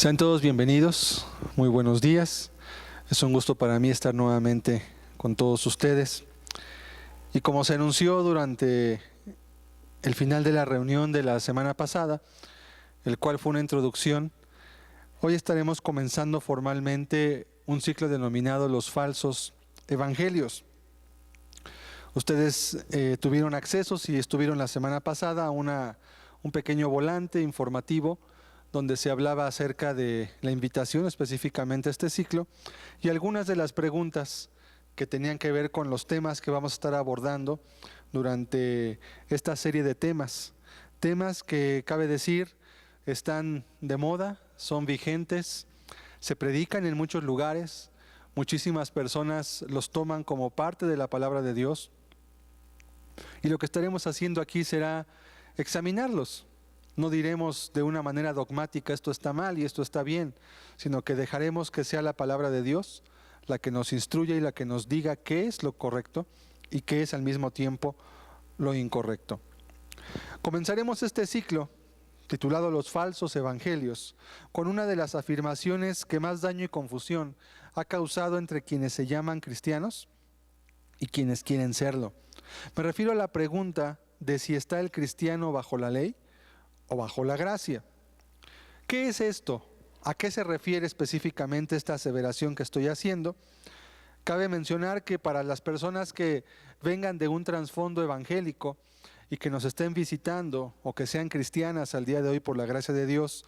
Sean todos bienvenidos, muy buenos días. Es un gusto para mí estar nuevamente con todos ustedes. Y como se anunció durante el final de la reunión de la semana pasada, el cual fue una introducción, hoy estaremos comenzando formalmente un ciclo denominado Los Falsos Evangelios. Ustedes tuvieron acceso, si estuvieron la semana pasada, a un pequeño volante informativo donde se hablaba acerca de la invitación específicamente a este ciclo y algunas de las preguntas que tenían que ver con los temas que vamos a estar abordando durante esta serie de temas. Temas que, cabe decir, están de moda, son vigentes, se predican en muchos lugares, muchísimas personas los toman como parte de la palabra de Dios. Y lo que estaremos haciendo aquí será examinarlos. No diremos de una manera dogmática esto está mal y esto está bien, sino que dejaremos que sea la palabra de Dios la que nos instruya y la que nos diga qué es lo correcto y qué es al mismo tiempo lo incorrecto. Comenzaremos este ciclo titulado Los Falsos Evangelios con una de las afirmaciones que más daño y confusión ha causado entre quienes se llaman cristianos y quienes quieren serlo. Me refiero a la pregunta de si está el cristiano bajo la ley o bajo la gracia. ¿Qué es esto? ¿A qué se refiere específicamente esta aseveración que estoy haciendo? Cabe mencionar que para las personas que vengan de un trasfondo evangélico y que nos estén visitando o que sean cristianas al día de hoy por la gracia de Dios,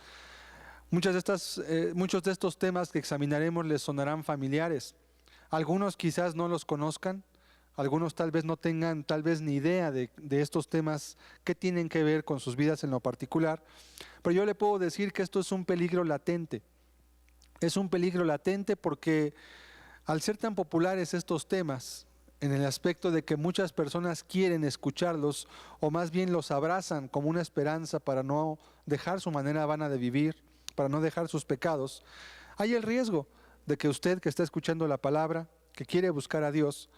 muchos de estos temas que examinaremos les sonarán familiares. Algunos quizás no los conozcan, algunos tal vez no tengan ni idea de estos temas que tienen que ver con sus vidas en lo particular, pero yo le puedo decir que esto es un peligro latente. Es un peligro latente porque al ser tan populares estos temas, en el aspecto de que muchas personas quieren escucharlos o más bien los abrazan como una esperanza para no dejar su manera vana de vivir, para no dejar sus pecados, hay el riesgo de que usted que está escuchando la palabra, que quiere buscar a Dios,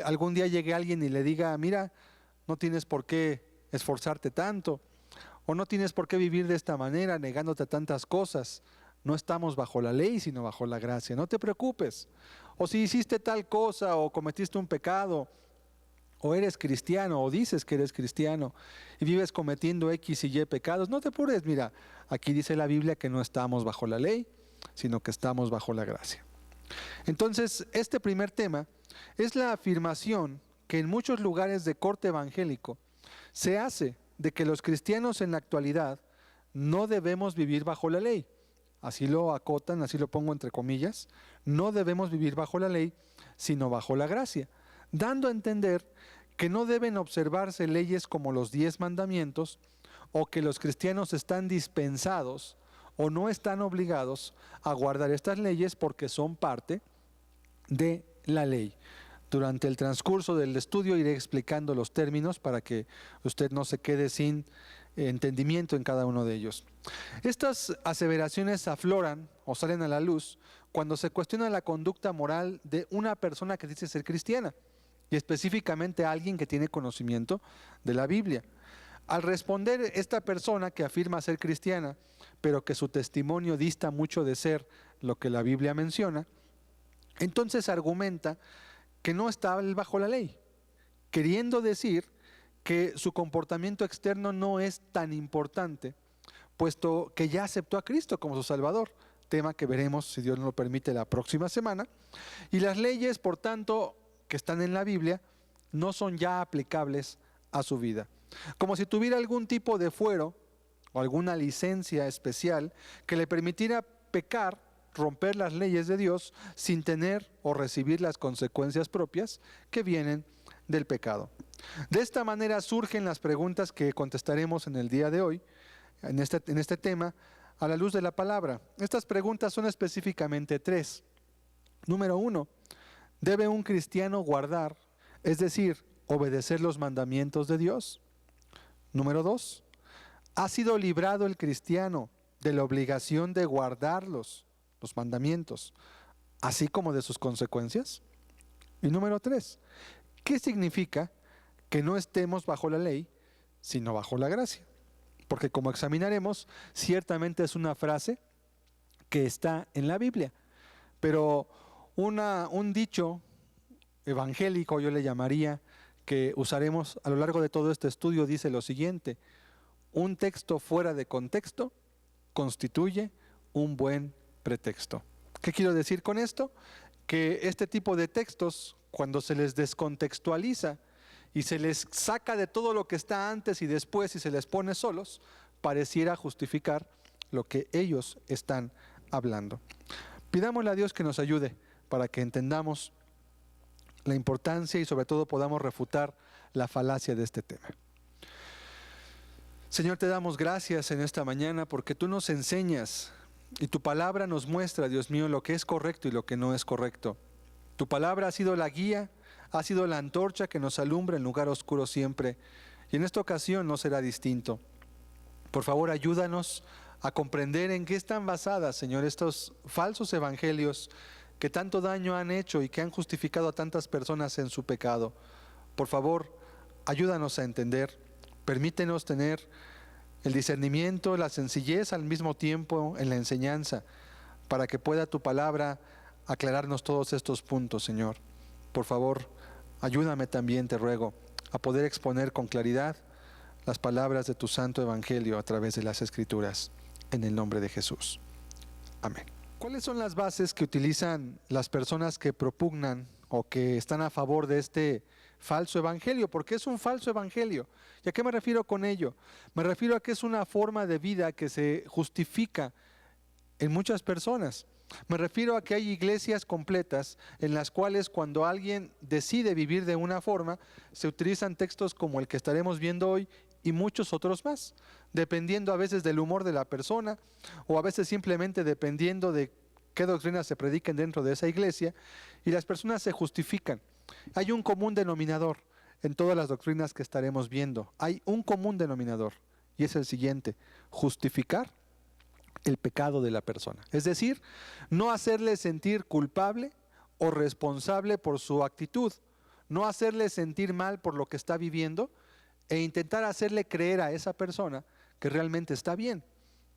algún día llegue alguien y le diga, mira, no tienes por qué esforzarte tanto, o no tienes por qué vivir de esta manera, negándote tantas cosas. No estamos bajo la ley, sino bajo la gracia. No te preocupes. O si hiciste tal cosa, o cometiste un pecado, o eres cristiano, o dices que eres cristiano, y vives cometiendo X y Y pecados, no te apures. Mira, aquí dice la Biblia que no estamos bajo la ley, sino que estamos bajo la gracia. Entonces, este primer tema es la afirmación que en muchos lugares de corte evangélico se hace de que los cristianos en la actualidad no debemos vivir bajo la ley. Así lo acotan, así lo pongo entre comillas, no debemos vivir bajo la ley, sino bajo la gracia, dando a entender que no deben observarse leyes como los 10 mandamientos o que los cristianos están dispensados o no están obligados a guardar estas leyes porque son parte de la ley. Durante el transcurso del estudio iré explicando los términos para que usted no se quede sin entendimiento en cada uno de ellos. Estas aseveraciones afloran o salen a la luz cuando se cuestiona la conducta moral de una persona que dice ser cristiana y específicamente alguien que tiene conocimiento de la Biblia. Al responder esta persona que afirma ser cristiana, pero que su testimonio dista mucho de ser lo que la Biblia menciona, entonces argumenta que no está bajo la ley, queriendo decir que su comportamiento externo no es tan importante, puesto que ya aceptó a Cristo como su Salvador, tema que veremos, si Dios nos lo permite, la próxima semana, y las leyes, por tanto, que están en la Biblia, no son ya aplicables a su vida. Como si tuviera algún tipo de fuero o alguna licencia especial que le permitiera pecar, romper las leyes de Dios sin tener o recibir las consecuencias propias que vienen del pecado. De esta manera surgen las preguntas que contestaremos en el día de hoy, en este tema, a la luz de la palabra. Estas preguntas son específicamente 3. Número 1, ¿debe un cristiano guardar, es decir, obedecer los mandamientos de Dios? Número 2, ¿ha sido librado el cristiano de la obligación de guardarlos, los mandamientos, así como de sus consecuencias? Y número 3, ¿qué significa que no estemos bajo la ley, sino bajo la gracia? Porque como examinaremos, ciertamente es una frase que está en la Biblia. Pero un dicho evangélico, yo le llamaría, que usaremos a lo largo de todo este estudio, dice lo siguiente: un texto fuera de contexto constituye un buen pretexto. ¿Qué quiero decir con esto? Que este tipo de textos, cuando se les descontextualiza y se les saca de todo lo que está antes y después y se les pone solos, pareciera justificar lo que ellos están hablando. Pidámosle a Dios que nos ayude para que entendamos la importancia y sobre todo podamos refutar la falacia de este tema. Señor, te damos gracias en esta mañana porque tú nos enseñas y tu palabra nos muestra, Dios mío, lo que es correcto y lo que no es correcto. Tu palabra ha sido la guía, ha sido la antorcha que nos alumbra en lugar oscuro siempre, y en esta ocasión no será distinto. Por favor, ayúdanos a comprender en qué están basadas, Señor, estos falsos evangelios que tanto daño han hecho y que han justificado a tantas personas en su pecado. Por favor, ayúdanos a entender, permítenos tener el discernimiento, la sencillez al mismo tiempo en la enseñanza, para que pueda tu palabra aclararnos todos estos puntos, Señor. Por favor, ayúdame también, te ruego, a poder exponer con claridad las palabras de tu santo evangelio a través de las Escrituras, en el nombre de Jesús. Amén. ¿Cuáles son las bases que utilizan las personas que propugnan o que están a favor de este falso evangelio? Porque es un falso evangelio. ¿Y a qué me refiero con ello? Me refiero a que es una forma de vida que se justifica en muchas personas. Me refiero a que hay iglesias completas en las cuales cuando alguien decide vivir de una forma, se utilizan textos como el que estaremos viendo hoy y muchos otros más, dependiendo a veces del humor de la persona o a veces simplemente dependiendo de qué doctrinas se prediquen dentro de esa iglesia, y las personas se justifican. Hay un común denominador en todas las doctrinas que estaremos viendo. Hay un común denominador y es el siguiente: justificar el pecado de la persona. Es decir, no hacerle sentir culpable o responsable por su actitud, no hacerle sentir mal por lo que está viviendo e intentar hacerle creer a esa persona que realmente está bien,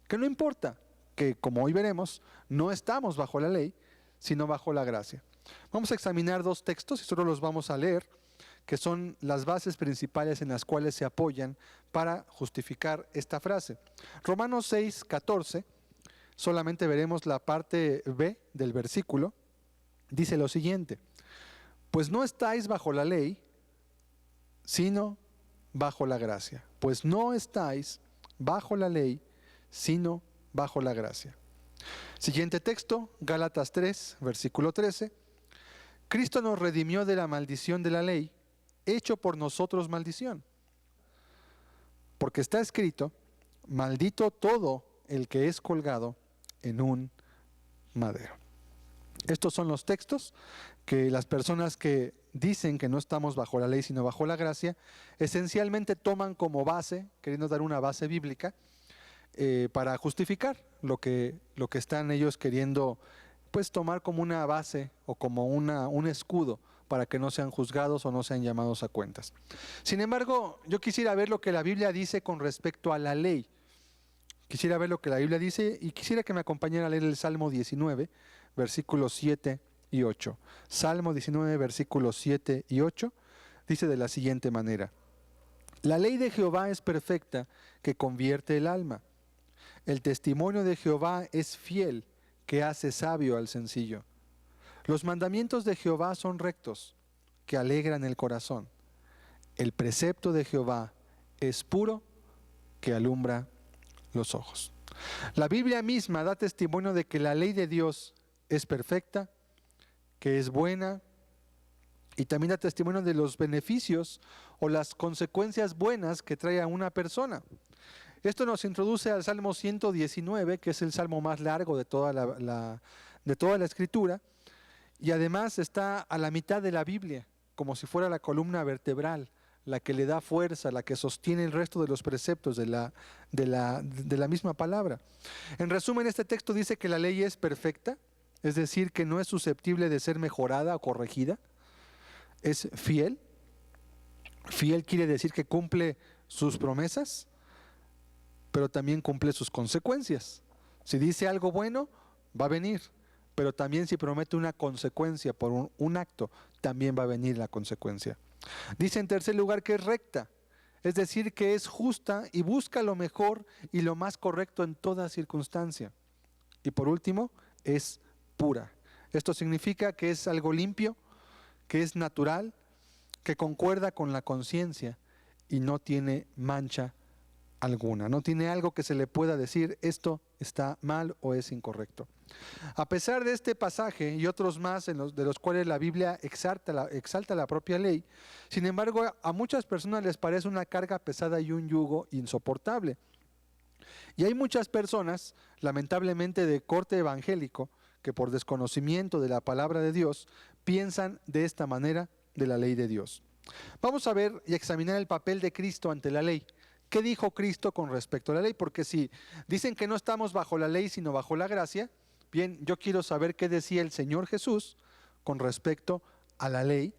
que no importa, que como hoy veremos, no estamos bajo la ley, sino bajo la gracia. Vamos a examinar dos textos y solo los vamos a leer, que son las bases principales en las cuales se apoyan para justificar esta frase. Romanos 6, 14, solamente veremos la parte B del versículo, dice lo siguiente: pues no estáis bajo la ley, sino bajo la gracia. Pues no estáis bajo la ley, sino bajo la gracia. Siguiente texto, Gálatas 3, versículo 13. Cristo nos redimió de la maldición de la ley, hecho por nosotros maldición. Porque está escrito: maldito todo el que es colgado en un madero. Estos son los textos que las personas que dicen que no estamos bajo la ley sino bajo la gracia, esencialmente toman como base, queriendo dar una base bíblica, para justificar lo que están ellos queriendo pues tomar como una base o como un escudo para que no sean juzgados o no sean llamados a cuentas. Sin embargo, yo quisiera ver lo que la Biblia dice con respecto a la ley. Quisiera ver lo que la Biblia dice y quisiera que me acompañara a leer el Salmo 19, versículos 7 y 8. Salmo 19, versículos 7 y 8, dice de la siguiente manera: la ley de Jehová es perfecta, que convierte el alma. El testimonio de Jehová es fiel, que hace sabio al sencillo. Los mandamientos de Jehová son rectos, que alegran el corazón. El precepto de Jehová es puro, que alumbra los ojos. La Biblia misma da testimonio de que la ley de Dios es perfecta, que es buena, y también da testimonio de los beneficios o las consecuencias buenas que trae a una persona. Esto nos introduce al Salmo 119, que es el salmo más largo de toda la Escritura, y además está a la mitad de la Biblia, como si fuera la columna vertebral, la que le da fuerza, la que sostiene el resto de los preceptos de la misma palabra. En resumen, este texto dice que la ley es perfecta, es decir, que no es susceptible de ser mejorada o corregida. Es fiel. Fiel quiere decir que cumple sus promesas, pero también cumple sus consecuencias. Si dice algo bueno, va a venir. Pero también si promete una consecuencia por un acto, también va a venir la consecuencia. Dice en tercer lugar que es recta, es decir, que es justa y busca lo mejor y lo más correcto en toda circunstancia. Y por último, es pura. Esto significa que es algo limpio, que es natural, que concuerda con la conciencia y no tiene mancha alguna. No tiene algo que se le pueda decir esto está mal o es incorrecto. A pesar de este pasaje y otros más de los cuales la Biblia exalta la propia ley, sin embargo, a muchas personas les parece una carga pesada y un yugo insoportable. Y hay muchas personas, lamentablemente de corte evangélico, que por desconocimiento de la palabra de Dios, piensan de esta manera de la ley de Dios. Vamos a ver y examinar el papel de Cristo ante la ley. ¿Qué dijo Cristo con respecto a la ley? Porque si dicen que no estamos bajo la ley, sino bajo la gracia, bien, yo quiero saber qué decía el Señor Jesús con respecto a la ley.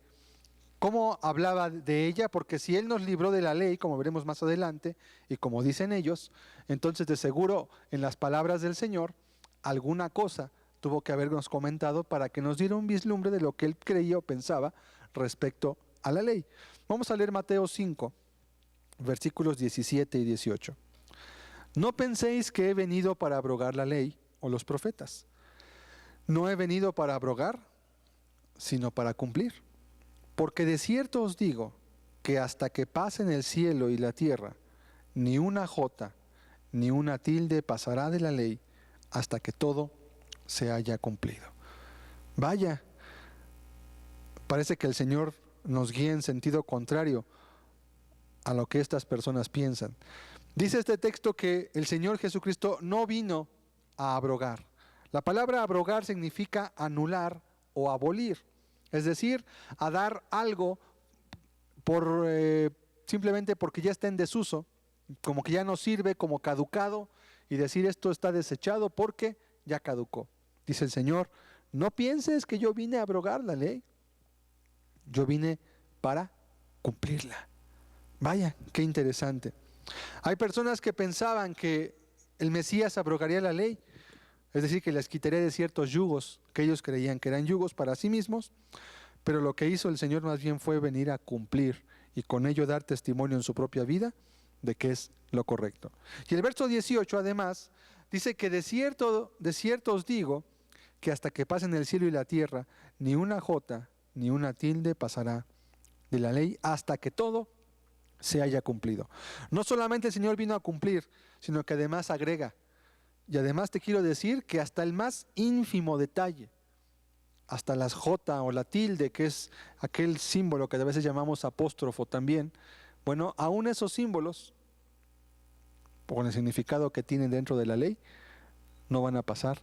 ¿Cómo hablaba de ella? Porque si Él nos libró de la ley, como veremos más adelante, y como dicen ellos, entonces de seguro en las palabras del Señor, alguna cosa tuvo que habernos comentado para que nos diera un vislumbre de lo que Él creía o pensaba respecto a la ley. Vamos a leer Mateo 5, versículos 17 y 18. No penséis que he venido para abrogar la ley o los profetas. No he venido para abrogar, sino para cumplir. Porque de cierto os digo que hasta que pasen el cielo y la tierra, ni una jota ni una tilde pasará de la ley hasta que todo se haya cumplido. Vaya, parece que el Señor nos guía en sentido contrario a lo que estas personas piensan. Dice este texto que el Señor Jesucristo no vino a abrogar. La palabra abrogar significa anular o abolir, es decir, a dar algo por simplemente porque ya está en desuso, como que ya no sirve, como caducado, y decir esto está desechado porque ya caducó. Dice el Señor, no pienses que yo vine a abrogar la ley, yo vine para cumplirla. Vaya, qué interesante. Hay personas que pensaban que el Mesías abrogaría la ley, es decir, que les quitaría de ciertos yugos que ellos creían que eran yugos para sí mismos, pero lo que hizo el Señor más bien fue venir a cumplir y con ello dar testimonio en su propia vida de que es lo correcto. Y el verso 18 además dice que de cierto os digo que hasta que pasen el cielo y la tierra, ni una jota ni una tilde pasará de la ley hasta que todo se haya cumplido. No solamente el Señor vino a cumplir, sino que además agrega. Y además te quiero decir que hasta el más ínfimo detalle, hasta las J o la tilde, que es aquel símbolo que a veces llamamos apóstrofo también, bueno, aún esos símbolos, con el significado que tienen dentro de la ley, no van a pasar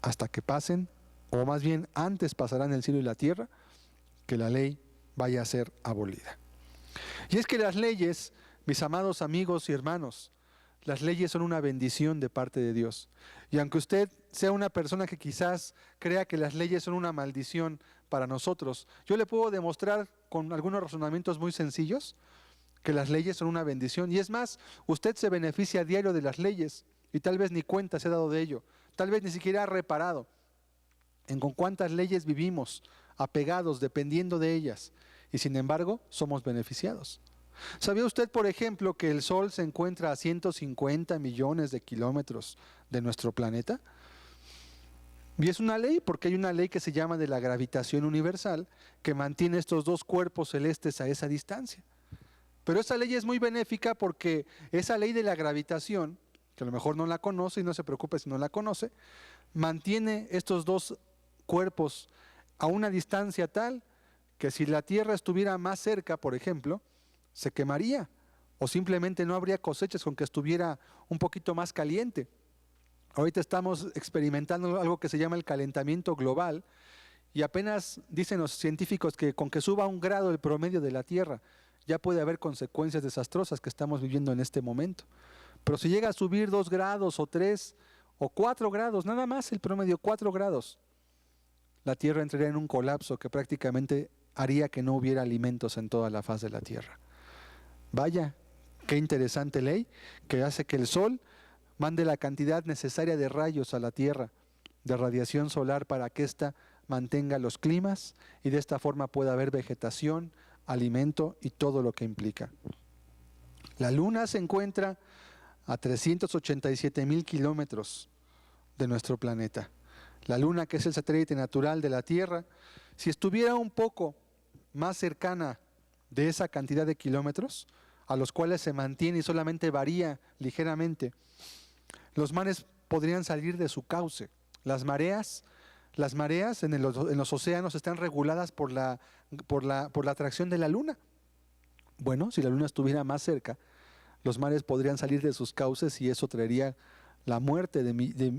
hasta que pasen, o más bien antes pasarán el cielo y la tierra, que la ley vaya a ser abolida. Y es que las leyes, mis amados amigos y hermanos, las leyes son una bendición de parte de Dios. Y aunque usted sea una persona que quizás crea que las leyes son una maldición para nosotros, yo le puedo demostrar con algunos razonamientos muy sencillos que las leyes son una bendición. Y es más, usted se beneficia a diario de las leyes y tal vez ni cuenta se ha dado de ello. Tal vez ni siquiera ha reparado en con cuántas leyes vivimos, apegados, dependiendo de ellas. Y sin embargo, somos beneficiados. ¿Sabía usted, por ejemplo, que el Sol se encuentra a 150 millones de kilómetros de nuestro planeta? Y es una ley, porque hay una ley que se llama de la gravitación universal, que mantiene estos dos cuerpos celestes a esa distancia. Pero esa ley es muy benéfica porque esa ley de la gravitación, que a lo mejor no la conoce y no se preocupe si no la conoce, mantiene estos dos cuerpos a una distancia tal que si la Tierra estuviera más cerca, por ejemplo, se quemaría o simplemente no habría cosechas con que estuviera un poquito más caliente. Ahorita estamos experimentando algo que se llama el calentamiento global y apenas dicen los científicos que con que suba 1 grado el promedio de la Tierra ya puede haber consecuencias desastrosas que estamos viviendo en este momento. Pero si llega a subir 2 grados o 3 o 4 grados, nada más el promedio 4 grados, la Tierra entraría en un colapso que prácticamente haría que no hubiera alimentos en toda la faz de la Tierra. Vaya, qué interesante ley que hace que el Sol mande la cantidad necesaria de rayos a la Tierra de radiación solar para que ésta mantenga los climas y de esta forma pueda haber vegetación, alimento y todo lo que implica. La Luna se encuentra a 387,000 kilómetros de nuestro planeta. La Luna, que es el satélite natural de la Tierra, si estuviera un poco más cercana de esa cantidad de kilómetros, a los cuales se mantiene y solamente varía ligeramente, los mares podrían salir de su cauce. Las mareas en los océanos están reguladas por la atracción de la Luna. Bueno, si la Luna estuviera más cerca, los mares podrían salir de sus cauces y eso traería la muerte de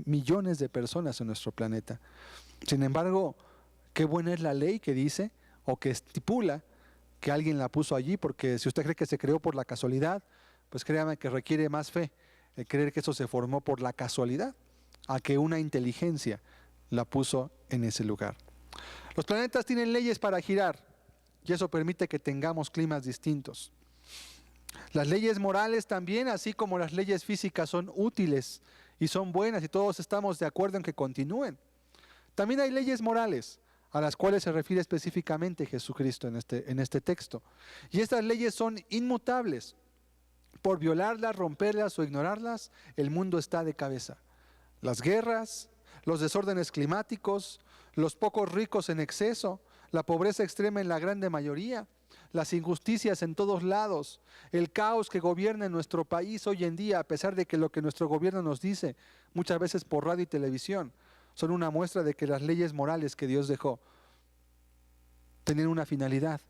millones de personas en nuestro planeta. Sin embargo, qué buena es la ley que dice o que estipula que alguien la puso allí, porque si usted cree que se creó por la casualidad, pues créame que requiere más fe el creer que eso se formó por la casualidad, a que una inteligencia la puso en ese lugar. Los planetas tienen leyes para girar y eso permite que tengamos climas distintos. Las leyes morales también, así como las leyes físicas, son útiles y son buenas y todos estamos de acuerdo en que continúen. También hay leyes morales a las cuales se refiere específicamente Jesucristo en este texto. Y estas leyes son inmutables. Por violarlas, romperlas o ignorarlas, el mundo está de cabeza. Las guerras, los desórdenes climáticos, los pocos ricos en exceso, la pobreza extrema en la grande mayoría, las injusticias en todos lados, el caos que gobierna en nuestro país hoy en día, a pesar de que lo que nuestro gobierno nos dice, muchas veces por radio y televisión, son una muestra de que las leyes morales que Dios dejó tienen una finalidad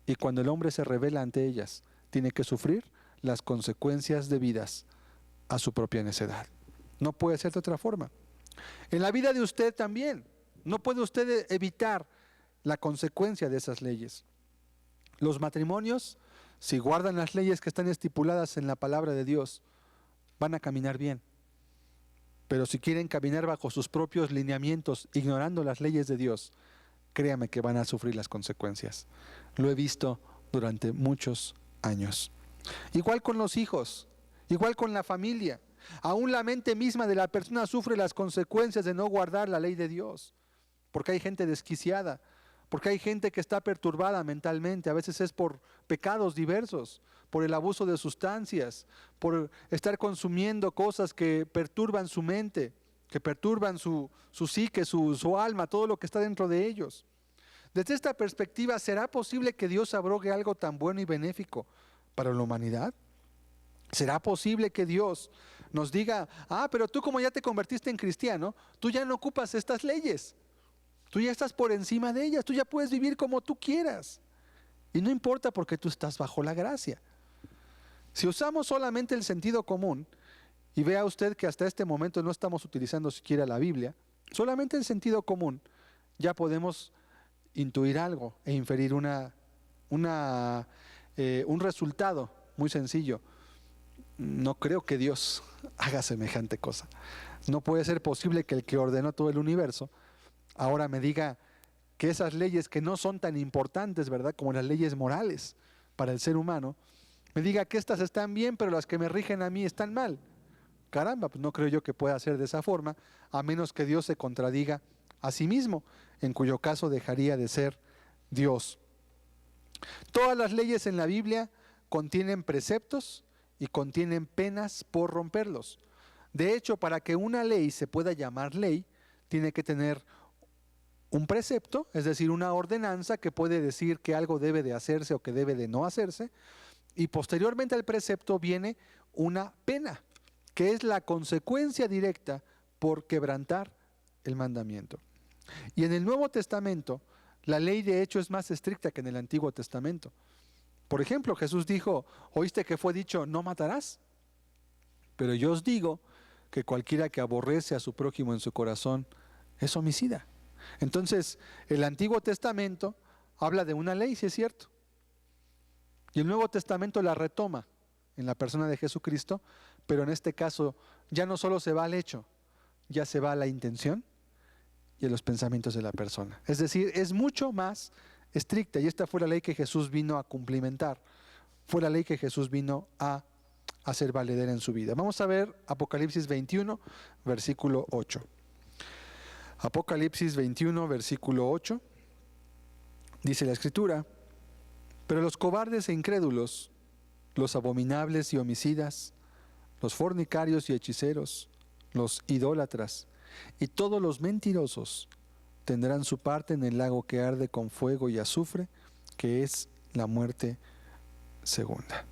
y cuando el hombre se revela ante ellas, tiene que sufrir las consecuencias debidas a su propia necedad. No puede ser de otra forma. En la vida de usted también, no puede usted evitar la consecuencia de esas leyes. Los matrimonios, si guardan las leyes que están estipuladas en la palabra de Dios, van a caminar bien. Pero si quieren caminar bajo sus propios lineamientos, ignorando las leyes de Dios, créame que van a sufrir las consecuencias. Lo he visto durante muchos años. Igual con los hijos, igual con la familia. Aún la mente misma de la persona sufre las consecuencias de no guardar la ley de Dios. Porque hay gente desquiciada, porque hay gente que está perturbada mentalmente, a veces es por pecados diversos, por el abuso de sustancias, por estar consumiendo cosas que perturban su mente, que perturban su psique, su alma, todo lo que está dentro de ellos. Desde esta perspectiva, ¿será posible que Dios abrogue algo tan bueno y benéfico para la humanidad? ¿Será posible que Dios nos diga, pero tú como ya te convertiste en cristiano, tú ya no ocupas estas leyes? Tú ya estás por encima de ellas, tú ya puedes vivir como tú quieras. Y no importa porque tú estás bajo la gracia. Si usamos solamente el sentido común, y vea usted que hasta este momento no estamos utilizando siquiera la Biblia, solamente el sentido común, ya podemos intuir algo e inferir un resultado muy sencillo. No creo que Dios haga semejante cosa. No puede ser posible que el que ordenó todo el universo ahora me diga que esas leyes que no son tan importantes, ¿verdad?, como las leyes morales para el ser humano, me diga que estas están bien, pero las que me rigen a mí están mal. Caramba, pues no creo yo que pueda ser de esa forma, a menos que Dios se contradiga a sí mismo, en cuyo caso dejaría de ser Dios. Todas las leyes en la Biblia contienen preceptos y contienen penas por romperlos. De hecho, para que una ley se pueda llamar ley, tiene que tener un precepto, es decir, una ordenanza que puede decir que algo debe de hacerse o que debe de no hacerse, y posteriormente al precepto viene una pena, que es la consecuencia directa por quebrantar el mandamiento. Y en el Nuevo Testamento, la ley de hecho es más estricta que en el Antiguo Testamento. Por ejemplo, Jesús dijo, ¿oíste que fue dicho, no matarás? Pero yo os digo que cualquiera que aborrece a su prójimo en su corazón es homicida. Entonces, el Antiguo Testamento habla de una ley, si es cierto. Y el Nuevo Testamento la retoma en la persona de Jesucristo, pero en este caso ya no solo se va al hecho, ya se va a la intención y a los pensamientos de la persona. Es decir, es mucho más estricta y esta fue la ley que Jesús vino a cumplimentar. Fue la ley que Jesús vino a hacer valedera en su vida. Vamos a ver Apocalipsis 21, versículo 8. Apocalipsis 21, versículo 8, dice la Escritura: pero los cobardes e incrédulos, los abominables y homicidas, los fornicarios y hechiceros, los idólatras y todos los mentirosos tendrán su parte en el lago que arde con fuego y azufre, que es la muerte segunda.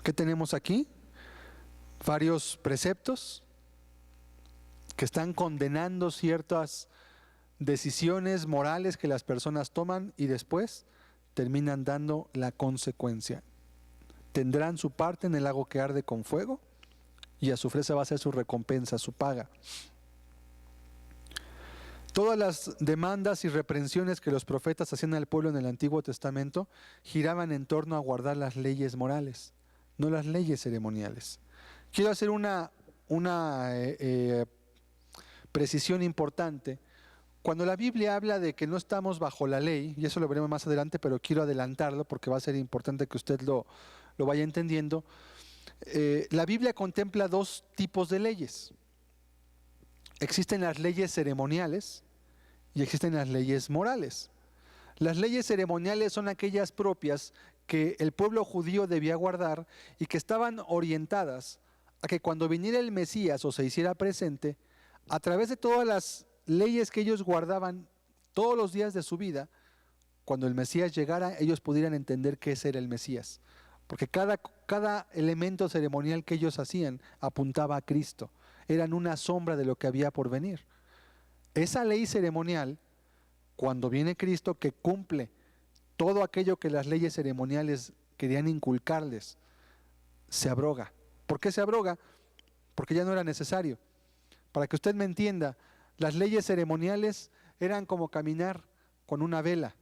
¿Qué tenemos aquí? Varios preceptos que están condenando ciertas decisiones morales que las personas toman y después terminan dando la consecuencia. Tendrán su parte en el lago que arde con fuego y azufre. Esa va a ser su recompensa, su paga. Todas las demandas y reprensiones que los profetas hacían al pueblo en el Antiguo Testamento giraban en torno a guardar las leyes morales, no las leyes ceremoniales. Quiero hacer una precisión importante. Cuando la Biblia habla de que no estamos bajo la ley, y eso lo veremos más adelante, pero quiero adelantarlo porque va a ser importante que usted lo vaya entendiendo. La Biblia contempla dos tipos de leyes. Existen las leyes ceremoniales y existen las leyes morales. Las leyes ceremoniales son aquellas propias que el pueblo judío debía guardar y que estaban orientadas a que cuando viniera el Mesías o se hiciera presente, a través de todas las leyes que ellos guardaban todos los días de su vida, cuando el Mesías llegara, ellos pudieran entender qué era el Mesías. Porque cada elemento ceremonial que ellos hacían apuntaba a Cristo. Eran una sombra de lo que había por venir. Esa ley ceremonial, cuando viene Cristo, que cumple todo aquello que las leyes ceremoniales querían inculcarles, se abroga. ¿Por qué se abroga? Porque ya no era necesario. Para que usted me entienda, las leyes ceremoniales eran como caminar con una vela.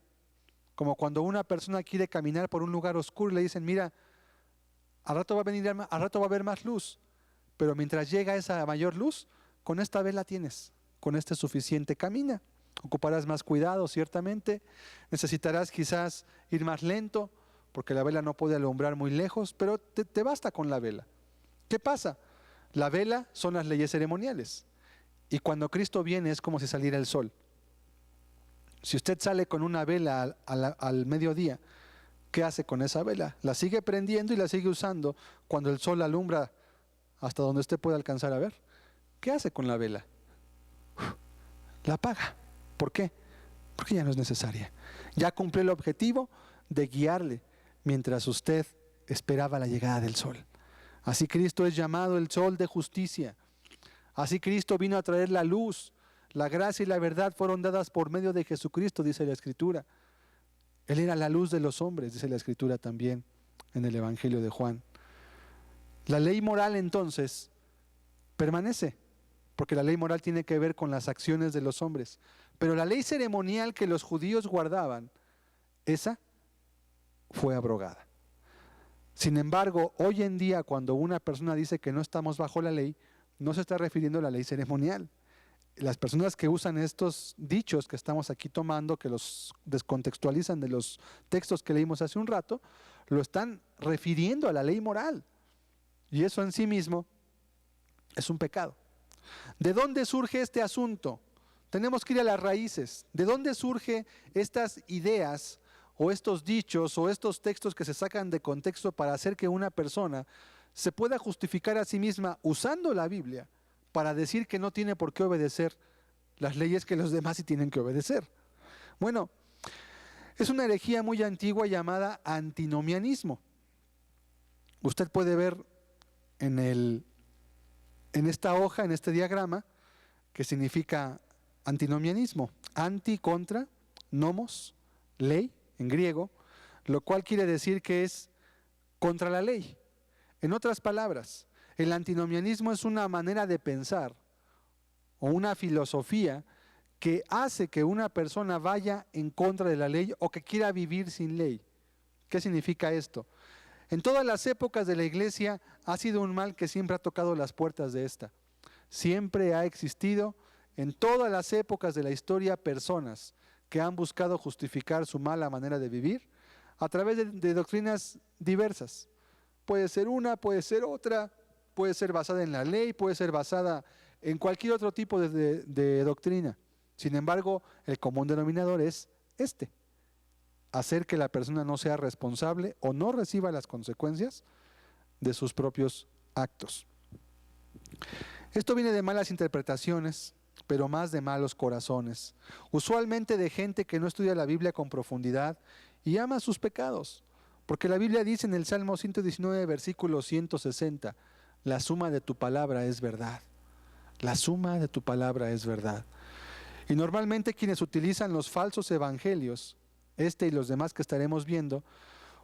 Como cuando una persona quiere caminar por un lugar oscuro y le dicen: mira, al rato va a haber más luz, pero mientras llega esa mayor luz, con esta vela tienes, con este suficiente, camina. Ocuparás más cuidado, ciertamente. Necesitarás quizás ir más lento, porque la vela no puede alumbrar muy lejos, pero te basta con la vela. ¿Qué pasa? La vela son las leyes ceremoniales. Y cuando Cristo viene es como si saliera el sol. Si usted sale con una vela al mediodía, ¿qué hace con esa vela? La sigue prendiendo y la sigue usando cuando el sol alumbra hasta donde usted puede alcanzar a ver. ¿Qué hace con la vela? La apaga. ¿Por qué? Porque ya no es necesaria. Ya cumplió el objetivo de guiarle mientras usted esperaba la llegada del sol. Así Cristo es llamado el sol de justicia. Así Cristo vino a traer la luz. La gracia y la verdad fueron dadas por medio de Jesucristo, dice la Escritura. Él era la luz de los hombres, dice la Escritura también en el Evangelio de Juan. La ley moral entonces permanece, porque la ley moral tiene que ver con las acciones de los hombres. Pero la ley ceremonial que los judíos guardaban, esa fue abrogada. Sin embargo, hoy en día, cuando una persona dice que no estamos bajo la ley, no se está refiriendo a la ley ceremonial. Las personas que usan estos dichos que estamos aquí tomando, que los descontextualizan de los textos que leímos hace un rato, lo están refiriendo a la ley moral. Y eso en sí mismo es un pecado. ¿De dónde surge este asunto? Tenemos que ir a las raíces. ¿De dónde surgen estas ideas o estos dichos o estos textos que se sacan de contexto para hacer que una persona se pueda justificar a sí misma usando la Biblia para decir que no tiene por qué obedecer las leyes que los demás sí tienen que obedecer? Bueno, es una herejía muy antigua llamada antinomianismo. Usted puede ver en esta hoja, en este diagrama, que significa antinomianismo. Anti, contra, nomos, ley, en griego, lo cual quiere decir que es contra la ley. En otras palabras, el antinomianismo es una manera de pensar o una filosofía que hace que una persona vaya en contra de la ley o que quiera vivir sin ley. ¿Qué significa esto? En todas las épocas de la iglesia ha sido un mal que siempre ha tocado las puertas de esta. Siempre ha existido en todas las épocas de la historia personas que han buscado justificar su mala manera de vivir a través de doctrinas diversas. Puede ser una, puede ser otra, puede ser basada en la ley, puede ser basada en cualquier otro tipo de doctrina. Sin embargo, el común denominador es este: hacer que la persona no sea responsable o no reciba las consecuencias de sus propios actos. Esto viene de malas interpretaciones, pero más de malos corazones, usualmente de gente que no estudia la Biblia con profundidad y ama sus pecados, porque la Biblia dice en el Salmo 119, versículo 160, la suma de tu palabra es verdad, la suma de tu palabra es verdad. Y normalmente quienes utilizan los falsos evangelios, este y los demás que estaremos viendo,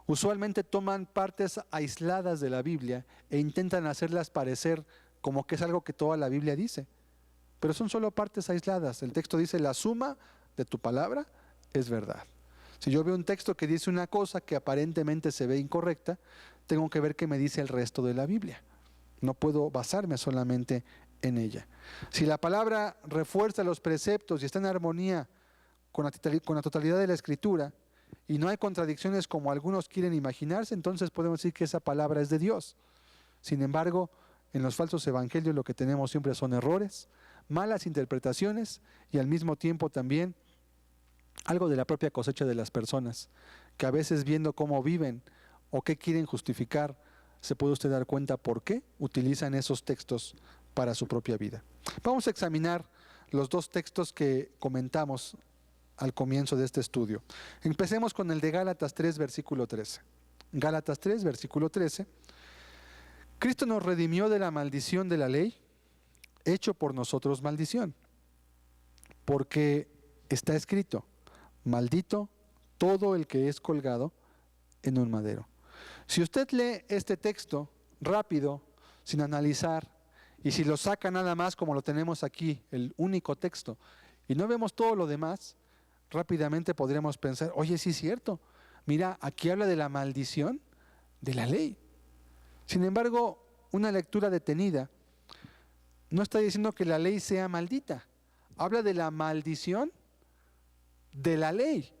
usualmente toman partes aisladas de la Biblia e intentan hacerlas parecer como que es algo que toda la Biblia dice. Pero son solo partes aisladas. El texto dice, la suma de tu palabra es verdad. Si yo veo un texto que dice una cosa que aparentemente se ve incorrecta, tengo que ver qué me dice el resto de la Biblia. No puedo basarme solamente en ella. Si la palabra refuerza los preceptos y está en armonía con la totalidad de la Escritura, y no hay contradicciones como algunos quieren imaginarse, entonces podemos decir que esa palabra es de Dios. Sin embargo, en los falsos evangelios lo que tenemos siempre son errores, malas interpretaciones y al mismo tiempo también algo de la propia cosecha de las personas, que a veces viendo cómo viven o qué quieren justificar, se puede usted dar cuenta por qué utilizan esos textos para su propia vida. Vamos a examinar los dos textos que comentamos al comienzo de este estudio. Empecemos con el de Gálatas 3, versículo 13. Gálatas 3, versículo 13. Cristo nos redimió de la maldición de la ley, hecho por nosotros maldición, porque está escrito, maldito todo el que es colgado en un madero. Si usted lee este texto rápido, sin analizar, y si lo saca nada más como lo tenemos aquí, el único texto, y no vemos todo lo demás, rápidamente podríamos pensar, oye, sí es cierto, mira, aquí habla de la maldición de la ley. Sin embargo, una lectura detenida no está diciendo que la ley sea maldita, habla de la maldición de la ley.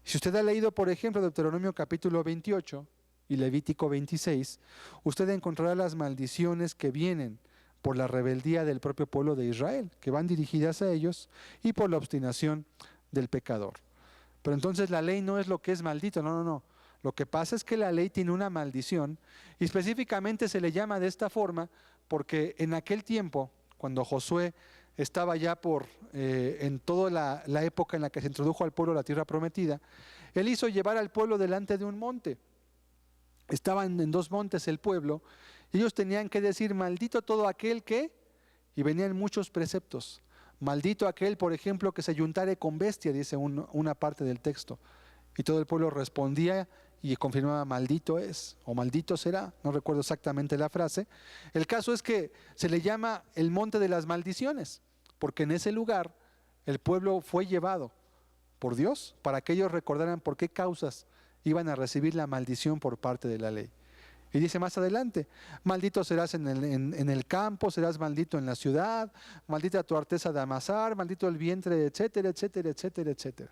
Si usted ha leído, por ejemplo, Deuteronomio capítulo 28 y Levítico 26, usted encontrará las maldiciones que vienen por la rebeldía del propio pueblo de Israel, que van dirigidas a ellos, y por la obstinación del pecador. Pero entonces la ley no es lo que es maldito, no. Lo que pasa es que la ley tiene una maldición y específicamente se le llama de esta forma porque en aquel tiempo, cuando Josué estaba ya en toda la época en la que se introdujo al pueblo a la tierra prometida, él hizo llevar al pueblo delante de un monte. Estaban en dos montes el pueblo y ellos tenían que decir, maldito todo aquel que, y venían muchos preceptos. Maldito aquel, por ejemplo, que se juntare con bestia, dice una parte del texto. Y todo el pueblo respondía y confirmaba, maldito es, o maldito será, no recuerdo exactamente la frase. El caso es que se le llama el monte de las maldiciones, porque en ese lugar el pueblo fue llevado por Dios para que ellos recordaran por qué causas iban a recibir la maldición por parte de la ley. Y dice más adelante, maldito serás en el campo, serás maldito en la ciudad, maldita tu arteza de amasar, maldito el vientre, etcétera, etcétera, etcétera, etcétera.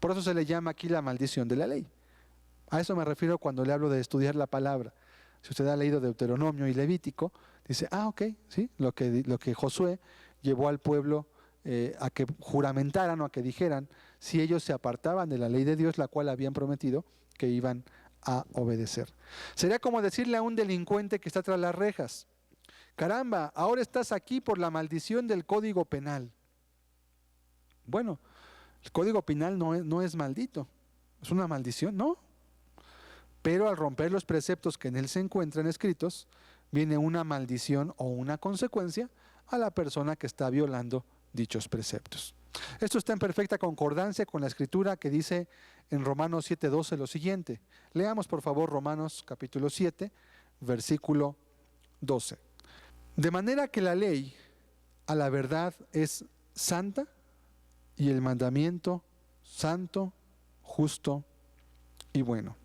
Por eso se le llama aquí la maldición de la ley. A eso me refiero cuando le hablo de estudiar la palabra. Si usted ha leído Deuteronomio y Levítico, dice, ok, sí, lo que Josué llevó al pueblo a que juramentaran o a que dijeran si ellos se apartaban de la ley de Dios, la cual habían prometido que iban a obedecer. Sería como decirle a un delincuente que está tras las rejas, caramba, ahora estás aquí por la maldición del Código Penal. Bueno, el Código Penal no es maldito, es una maldición, ¿no? Pero al romper los preceptos que en él se encuentran escritos, viene una maldición o una consecuencia a la persona que está violando dichos preceptos. Esto está en perfecta concordancia con la escritura que dice en Romanos 7:12 lo siguiente. Leamos por favor Romanos capítulo 7, versículo 12. De manera que la ley a la verdad es santa y el mandamiento santo, justo y bueno.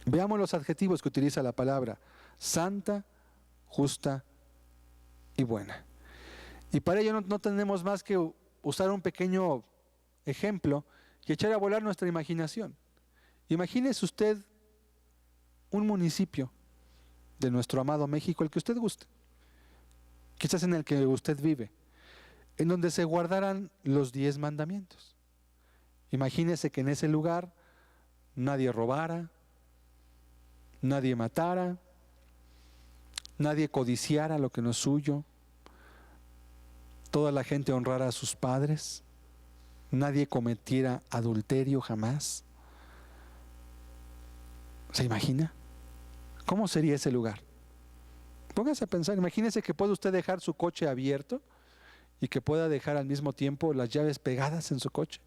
Veamos los adjetivos que utiliza la palabra santa, justa y buena. Y para ello no tenemos más que usar un pequeño ejemplo y echar a volar nuestra imaginación. Imagínese usted un municipio de nuestro amado México, el que usted guste, quizás en el que usted vive, en donde se guardaran los 10 mandamientos. Imagínese que en ese lugar nadie robara, nadie matara, nadie codiciara lo que no es suyo, toda la gente honrara a sus padres, nadie cometiera adulterio jamás. ¿Se imagina? ¿Cómo sería ese lugar? Póngase a pensar, imagínese que puede usted dejar su coche abierto y que pueda dejar al mismo tiempo las llaves pegadas en su coche.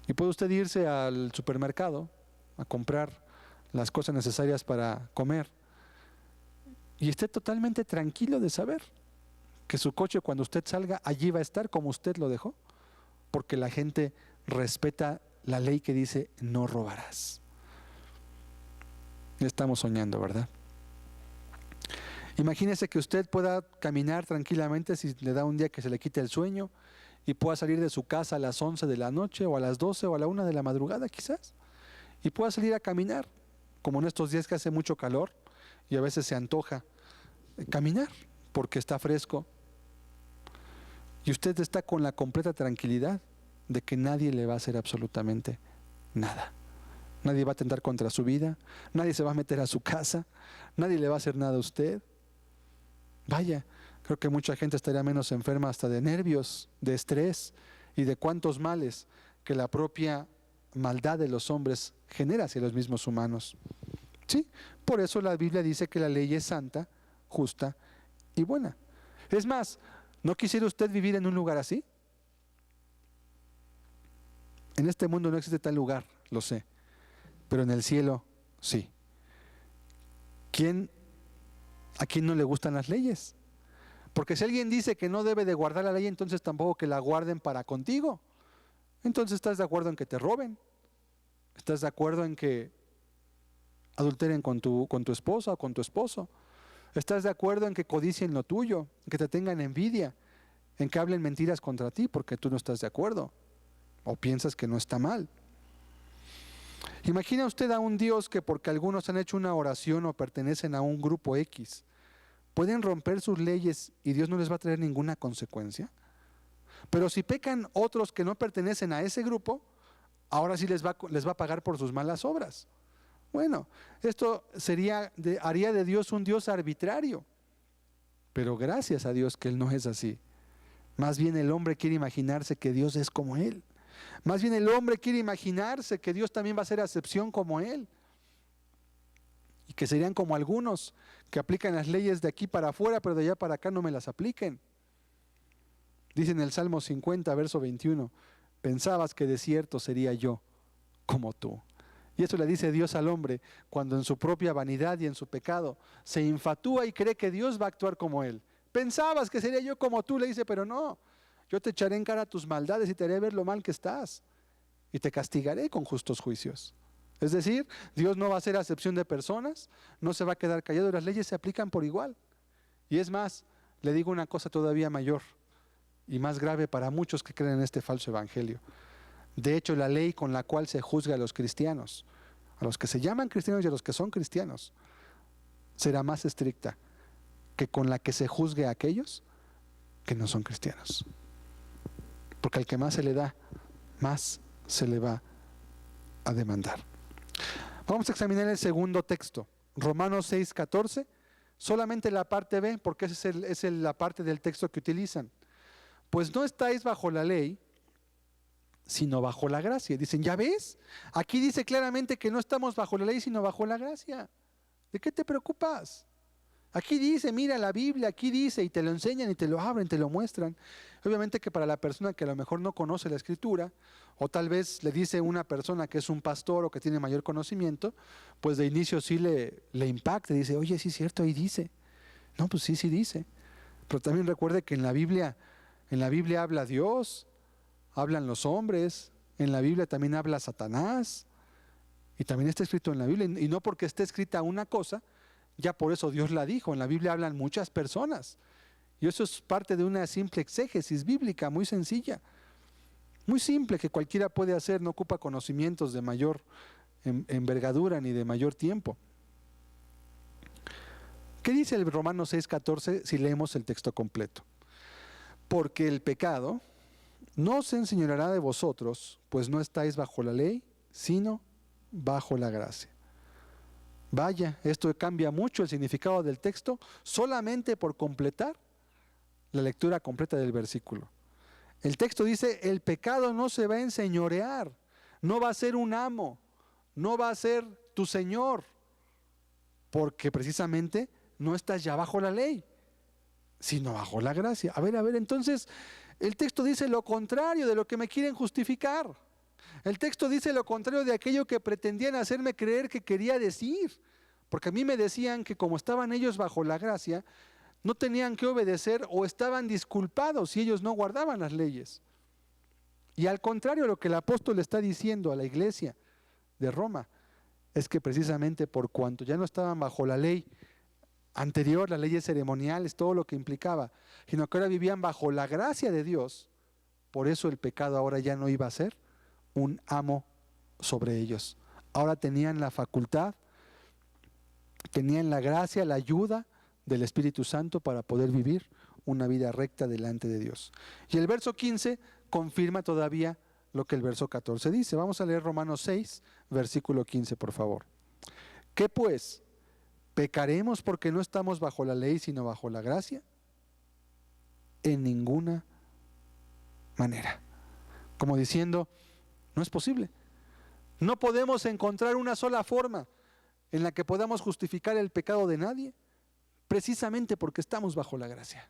Y puede usted irse al supermercado a comprar las cosas necesarias para comer y esté totalmente tranquilo de saber que su coche, cuando usted salga, allí va a estar como usted lo dejó, porque la gente respeta la ley que dice no robarás. Estamos soñando, ¿verdad? Imagínese que usted pueda caminar tranquilamente si le da un día que se le quite el sueño y pueda salir de su casa a las 11 de la noche o a las 12 o a la 1 de la madrugada quizás, y pueda salir a caminar, como en estos días que hace mucho calor y a veces se antoja caminar porque está fresco, y usted está con la completa tranquilidad de que nadie le va a hacer absolutamente nada. Nadie va a atentar contra su vida, nadie se va a meter a su casa, nadie le va a hacer nada a usted. Vaya, creo que mucha gente estaría menos enferma hasta de nervios, de estrés y de cuantos males que la propia maldad de los hombres genera hacia los mismos humanos. Sí, por eso la Biblia dice que la ley es santa, justa y buena. Es más, ¿no quisiera usted vivir en un lugar así? En este mundo no existe tal lugar, lo sé, pero en el cielo sí. ¿A quién no le gustan las leyes? Porque si alguien dice que no debe de guardar la ley, entonces tampoco que la guarden para contigo. Entonces estás de acuerdo en que te roben, estás de acuerdo en que adulteren con tu esposa o con tu esposo, estás de acuerdo en que codicien lo tuyo, en que te tengan envidia, en que hablen mentiras contra ti porque tú no estás de acuerdo o piensas que no está mal. Imagina usted a un Dios que porque algunos han hecho una oración o pertenecen a un grupo X, pueden romper sus leyes y Dios no les va a traer ninguna consecuencia. Pero si pecan otros que no pertenecen a ese grupo, ahora sí les va a pagar por sus malas obras. Bueno, esto haría de Dios un Dios arbitrario. Pero gracias a Dios que Él no es así. Más bien el hombre quiere imaginarse que Dios es como Él. Más bien el hombre quiere imaginarse que Dios también va a hacer acepción como Él. Y que serían como algunos que aplican las leyes de aquí para afuera, pero de allá para acá no me las apliquen. Dice en el Salmo 50, verso 21, pensabas que de cierto sería yo como tú. Y eso le dice Dios al hombre cuando en su propia vanidad y en su pecado se infatúa y cree que Dios va a actuar como él. Pensabas que sería yo como tú, le dice, pero no. Yo te echaré en cara tus maldades y te haré ver lo mal que estás. Y te castigaré con justos juicios. Es decir, Dios no va a hacer acepción de personas, no se va a quedar callado, las leyes se aplican por igual. Y es más, le digo una cosa todavía mayor y más grave para muchos que creen en este falso evangelio. De hecho, la ley con la cual se juzga a los cristianos, a los que se llaman cristianos y a los que son cristianos, será más estricta que con la que se juzgue a aquellos que no son cristianos. Porque al que más se le da, más se le va a demandar. Vamos a examinar el segundo texto, Romanos 6:14, solamente la parte B, porque esa es la parte del texto que utilizan. Pues no estáis bajo la ley, sino bajo la gracia. Dicen, ¿ya ves? Aquí dice claramente que no estamos bajo la ley, sino bajo la gracia. ¿De qué te preocupas? Aquí dice, mira la Biblia, aquí dice, y te lo enseñan y te lo abren, te lo muestran. Obviamente que para la persona que a lo mejor no conoce la Escritura, o tal vez le dice una persona que es un pastor o que tiene mayor conocimiento, pues de inicio sí le impacta, dice, oye, sí es cierto, ahí dice. No, pues sí dice. Pero también recuerde que en la Biblia habla Dios, hablan los hombres, en la Biblia también habla Satanás, y también está escrito en la Biblia, y no porque esté escrita una cosa, ya por eso Dios la dijo. En la Biblia hablan muchas personas, y eso es parte de una simple exégesis bíblica muy sencilla, muy simple, que cualquiera puede hacer, no ocupa conocimientos de mayor envergadura ni de mayor tiempo. ¿Qué dice el Romanos 6:14 si leemos el texto completo? Porque el pecado no se enseñoreará de vosotros, pues no estáis bajo la ley, sino bajo la gracia. Vaya, esto cambia mucho el significado del texto solamente por completar la lectura completa del versículo. El texto dice, el pecado no se va a enseñorear, no va a ser un amo, no va a ser tu señor, porque precisamente no estás ya bajo la ley, sino bajo la gracia. A ver, entonces el texto dice lo contrario de lo que me quieren justificar. El texto dice lo contrario de aquello que pretendían hacerme creer que quería decir. Porque a mí me decían que como estaban ellos bajo la gracia, no tenían que obedecer o estaban disculpados si ellos no guardaban las leyes. Y al contrario, lo que el apóstol le está diciendo a la iglesia de Roma es que precisamente por cuanto ya no estaban bajo la ley anterior, las leyes ceremoniales, todo lo que implicaba, sino que ahora vivían bajo la gracia de Dios, por eso el pecado ahora ya no iba a ser un amo sobre ellos. Ahora tenían la facultad, tenían la gracia, la ayuda del Espíritu Santo para poder vivir una vida recta delante de Dios. Y el verso 15 confirma todavía lo que el verso 14 dice. Vamos a leer Romanos 6, versículo 15, por favor. ¿Qué pues? ¿Pecaremos porque no estamos bajo la ley, sino bajo la gracia? En ninguna manera. Como diciendo, no es posible. No podemos encontrar una sola forma en la que podamos justificar el pecado de nadie, precisamente porque estamos bajo la gracia.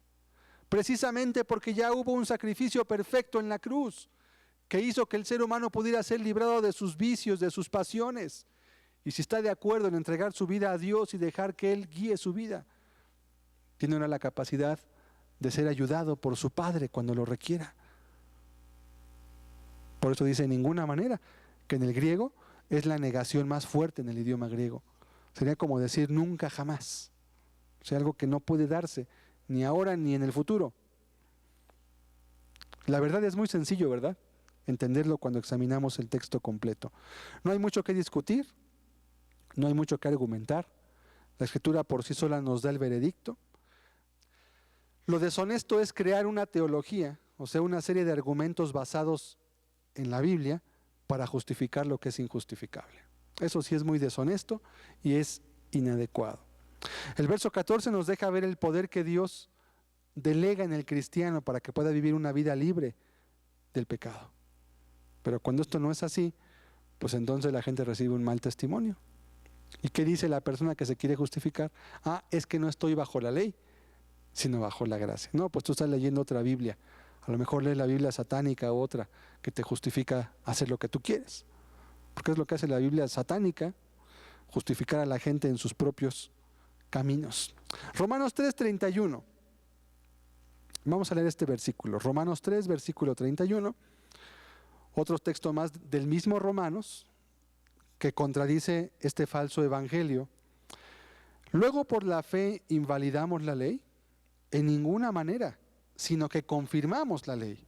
Precisamente porque ya hubo un sacrificio perfecto en la cruz, que hizo que el ser humano pudiera ser librado de sus vicios, de sus pasiones. Y si está de acuerdo en entregar su vida a Dios y dejar que Él guíe su vida, tiene ahora la capacidad de ser ayudado por su Padre cuando lo requiera. Por eso dice, de ninguna manera, que en el griego es la negación más fuerte en el idioma griego. Sería como decir nunca jamás. O sea, algo que no puede darse, ni ahora ni en el futuro. La verdad es muy sencillo, ¿verdad? Entenderlo cuando examinamos el texto completo. No hay mucho que discutir, no hay mucho que argumentar. La Escritura por sí sola nos da el veredicto. Lo deshonesto es crear una teología, o sea, una serie de argumentos basados en la Biblia para justificar lo que es injustificable. Eso sí es muy deshonesto y es inadecuado. El verso 14 nos deja ver el poder que Dios delega en el cristiano para que pueda vivir una vida libre del pecado. Pero cuando esto no es así, pues entonces la gente recibe un mal testimonio. ¿Y qué dice la persona que se quiere justificar? Ah, es que no estoy bajo la ley, sino bajo la gracia. No, pues tú estás leyendo otra Biblia. A lo mejor lees la Biblia satánica u otra que te justifica hacer lo que tú quieres. Porque es lo que hace la Biblia satánica, justificar a la gente en sus propios caminos. Romanos 3:31. Vamos a leer este versículo. Romanos 3, versículo 31. Otro texto más del mismo Romanos que contradice este falso evangelio. Luego por la fe invalidamos la ley, en ninguna manera, sino que confirmamos la ley.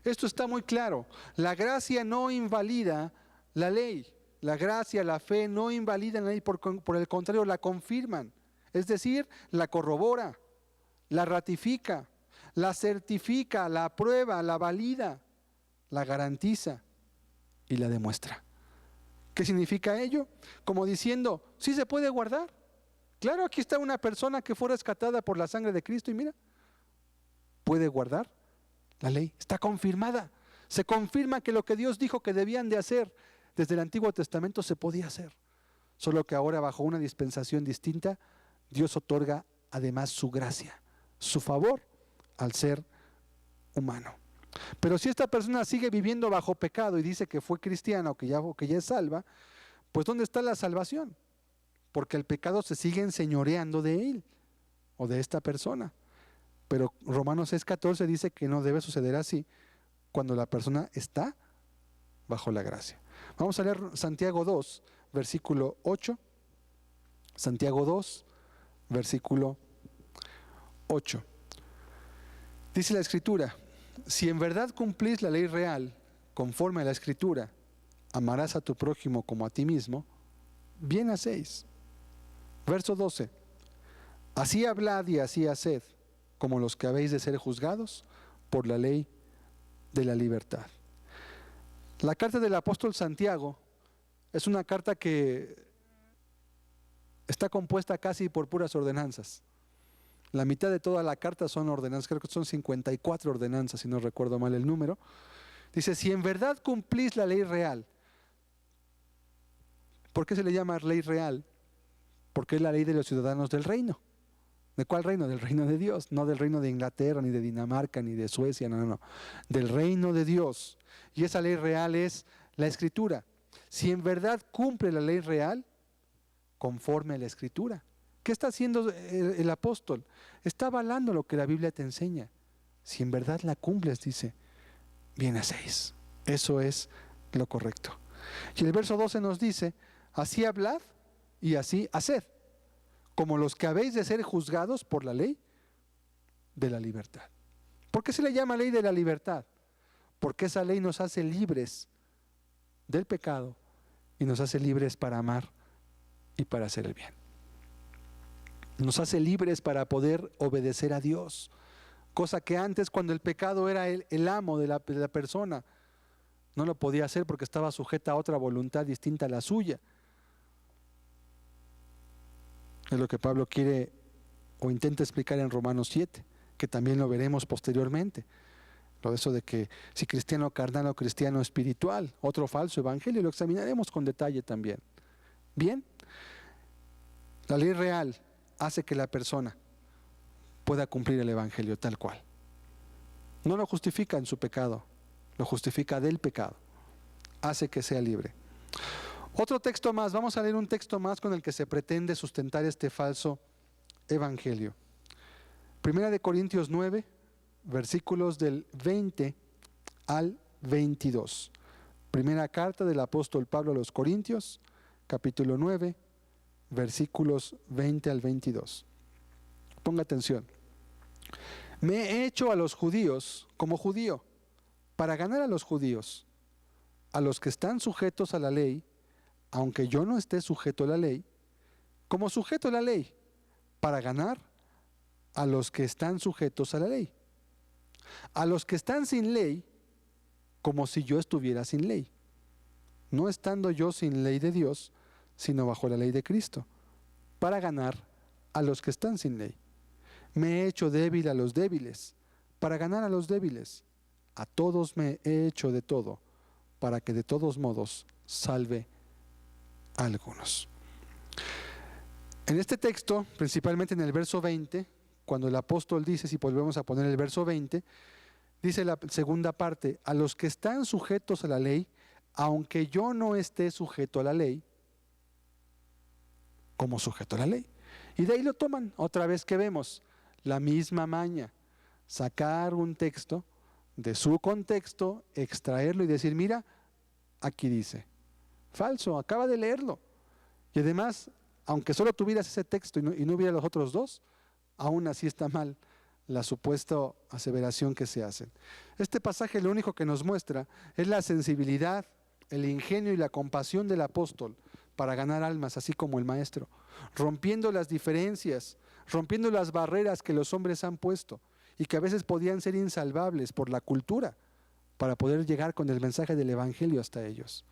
Esto está muy claro. La gracia no invalida la ley. La gracia, la fe no invalidan la ley, por el contrario, la confirman. Es decir, la corrobora, la ratifica, la certifica, la aprueba, la valida, la garantiza y la demuestra. ¿Qué significa ello? Como diciendo, sí se puede guardar. Claro, aquí está una persona que fue rescatada por la sangre de Cristo y mira, puede guardar la ley. Está confirmada. Se confirma que lo que Dios dijo que debían de hacer desde el Antiguo Testamento se podía hacer. Solo que ahora bajo una dispensación distinta, Dios otorga además su gracia, su favor al ser humano. Pero si esta persona sigue viviendo bajo pecado y dice que fue cristiana o que ya es salva, pues ¿dónde está la salvación? Porque el pecado se sigue enseñoreando de él o de esta persona. Pero Romanos 6:14 dice que no debe suceder así cuando la persona está bajo la gracia. Vamos a leer Santiago 2, versículo 8. Santiago 2, versículo 8. Dice la Escritura, si en verdad cumplís la ley real, conforme a la Escritura, amarás a tu prójimo como a ti mismo, bien hacéis. Verso 12. Así hablad y así haced, como los que habéis de ser juzgados por la ley de la libertad. La carta del apóstol Santiago es una carta que está compuesta casi por puras ordenanzas. La mitad de toda la carta son ordenanzas, creo que son 54 ordenanzas, si no recuerdo mal el número. Dice, si en verdad cumplís la ley real, ¿por qué se le llama ley real? Porque es la ley de los ciudadanos del reino. ¿De cuál reino? Del reino de Dios, no del reino de Inglaterra, ni de Dinamarca, ni de Suecia, no. Del reino de Dios. Y esa ley real es la Escritura. Si en verdad cumple la ley real, conforme a la Escritura. ¿Qué está haciendo el apóstol? Está avalando lo que la Biblia te enseña. Si en verdad la cumples, dice, bien hacéis. Eso es lo correcto. Y el verso 12 nos dice, así hablad y así haced, como los que habéis de ser juzgados por la ley de la libertad. ¿Por qué se le llama ley de la libertad? Porque esa ley nos hace libres del pecado y nos hace libres para amar y para hacer el bien. Nos hace libres para poder obedecer a Dios, cosa que antes, cuando el pecado era el amo de la persona, no lo podía hacer porque estaba sujeta a otra voluntad distinta a la suya. Es lo que Pablo quiere o intenta explicar en Romanos 7, que también lo veremos posteriormente. Lo de eso de que si cristiano carnal o cristiano espiritual, otro falso evangelio, lo examinaremos con detalle también. Bien, la ley real hace que la persona pueda cumplir el evangelio tal cual. No lo justifica en su pecado, lo justifica del pecado. Hace que sea libre. Otro texto más, vamos a leer un texto más con el que se pretende sustentar este falso evangelio. Primera de Corintios 9, versículos del 20 al 22. Primera carta del apóstol Pablo a los Corintios, capítulo 9, versículos 20 al 22. Ponga atención. Me he hecho a los judíos como judío, para ganar a los judíos, a los que están sujetos a la ley, aunque yo no esté sujeto a la ley, como sujeto a la ley, para ganar a los que están sujetos a la ley. A los que están sin ley, como si yo estuviera sin ley, no estando yo sin ley de Dios, sino bajo la ley de Cristo, para ganar a los que están sin ley. Me he hecho débil a los débiles, para ganar a los débiles. A todos me he hecho de todo, para que de todos modos salve a algunos. En este texto, principalmente en el verso 20, cuando el apóstol dice, si volvemos a poner el verso 20, dice la segunda parte, a los que están sujetos a la ley, aunque yo no esté sujeto a la ley, como sujeto a la ley. Y de ahí lo toman, otra vez que vemos, la misma maña, sacar un texto de su contexto, extraerlo y decir, mira, aquí dice, falso, acaba de leerlo. Y además, aunque solo tuvieras ese texto y no hubiera los otros dos, aún así está mal la supuesta aseveración que se hacen. Este pasaje lo único que nos muestra es la sensibilidad, el ingenio y la compasión del apóstol para ganar almas, así como el maestro, rompiendo las diferencias, rompiendo las barreras que los hombres han puesto y que a veces podían ser insalvables por la cultura para poder llegar con el mensaje del evangelio hasta ellos.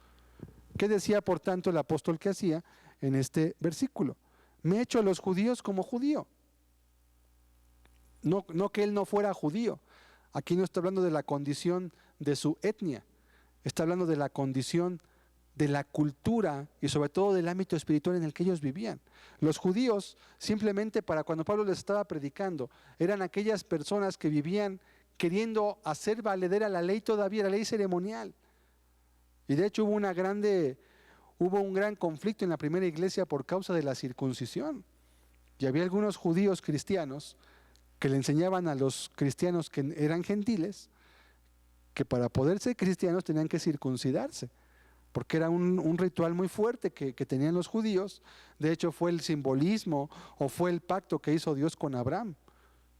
¿Qué decía por tanto el apóstol que hacía en este versículo? Me he hecho a los judíos como judío. No que él no fuera judío. Aquí no está hablando de la condición de su etnia. Está hablando de la condición de la cultura y sobre todo del ámbito espiritual en el que ellos vivían. Los judíos, simplemente para cuando Pablo les estaba predicando, eran aquellas personas que vivían queriendo hacer valedera la ley todavía, la ley ceremonial. Y de hecho hubo un gran conflicto en la primera iglesia por causa de la circuncisión. Y había algunos judíos cristianos que le enseñaban a los cristianos que eran gentiles que para poder ser cristianos tenían que circuncidarse, porque era un ritual muy fuerte que tenían los judíos. De hecho fue el simbolismo o fue el pacto que hizo Dios con Abraham.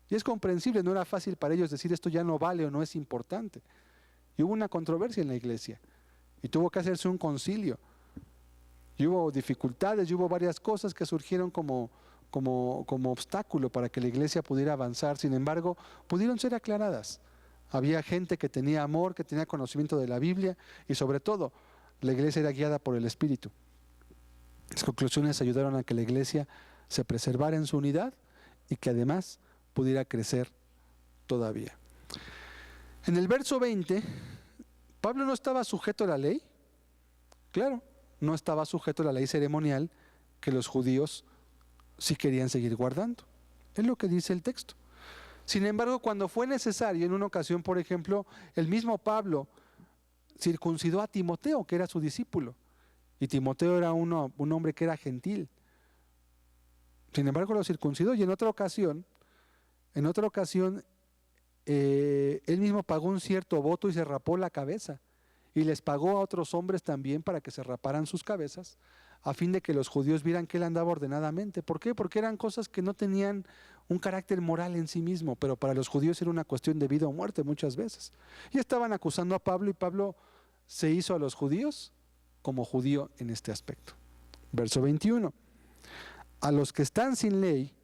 Y es comprensible, no era fácil para ellos decir esto ya no vale o no es importante. Y hubo una controversia en la iglesia y tuvo que hacerse un concilio. Y hubo dificultades y hubo varias cosas que surgieron como como obstáculo para que la iglesia pudiera avanzar. Sin embargo, pudieron ser aclaradas. Había gente que tenía amor, que tenía conocimiento de la Biblia y sobre todo, la iglesia era guiada por el Espíritu. Las conclusiones ayudaron a que la iglesia se preservara en su unidad y que además pudiera crecer todavía. En el verso 20, Pablo no estaba sujeto a la ley. Claro, no estaba sujeto a la ley ceremonial que los judíos sí querían seguir guardando. Es lo que dice el texto. Sin embargo, cuando fue necesario, en una ocasión, por ejemplo, el mismo Pablo circuncidó a Timoteo, que era su discípulo. Y Timoteo era un hombre que era gentil. Sin embargo, lo circuncidó. Y en otra ocasión, él mismo pagó un cierto voto y se rapó la cabeza. Y les pagó a otros hombres también para que se raparan sus cabezas, a fin de que los judíos vieran que él andaba ordenadamente. ¿Por qué? Porque eran cosas que no tenían un carácter moral en sí mismo, pero para los judíos era una cuestión de vida o muerte muchas veces. Y estaban acusando a Pablo y Pablo se hizo a los judíos como judío en este aspecto. Verso 21. A los que están sin ley,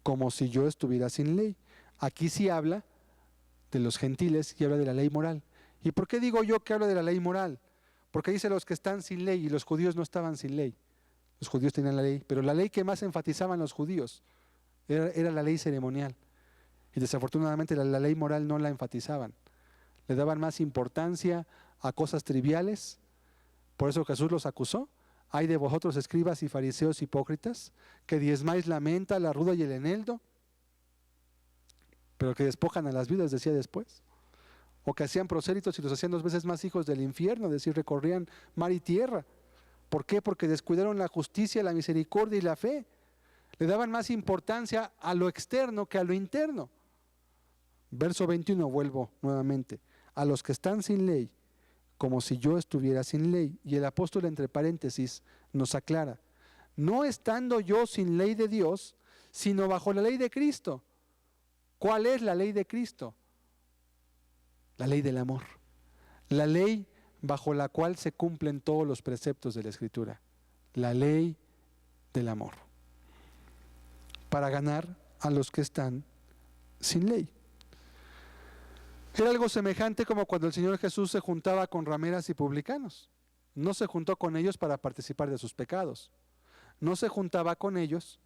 como si yo estuviera sin ley. Aquí sí habla de los gentiles y habla de la ley moral. ¿Y por qué digo yo que habla de la ley moral? Porque dice los que están sin ley y los judíos no estaban sin ley. Los judíos tenían la ley, pero la ley que más enfatizaban los judíos era la ley ceremonial. Y desafortunadamente la ley moral no la enfatizaban. Le daban más importancia a cosas triviales. Por eso Jesús los acusó. Hay de vosotros, escribas y fariseos hipócritas, que diezmáis la menta, la ruda y el eneldo, pero que despojan a las viudas, decía después. O que hacían prosélitos y los hacían 2 veces más hijos del infierno, es decir, recorrían mar y tierra. ¿Por qué? Porque descuidaron la justicia, la misericordia y la fe. Le daban más importancia a lo externo que a lo interno. Verso 21, vuelvo nuevamente. A los que están sin ley, como si yo estuviera sin ley. Y el apóstol, entre paréntesis, nos aclara: no estando yo sin ley de Dios, sino bajo la ley de Cristo. ¿Cuál es la ley de Cristo? La ley del amor. La ley bajo la cual se cumplen todos los preceptos de la Escritura. La ley del amor. Para ganar a los que están sin ley. Era algo semejante como cuando el Señor Jesús se juntaba con rameras y publicanos. No se juntó con ellos para participar de sus pecados. No se juntaba con ellos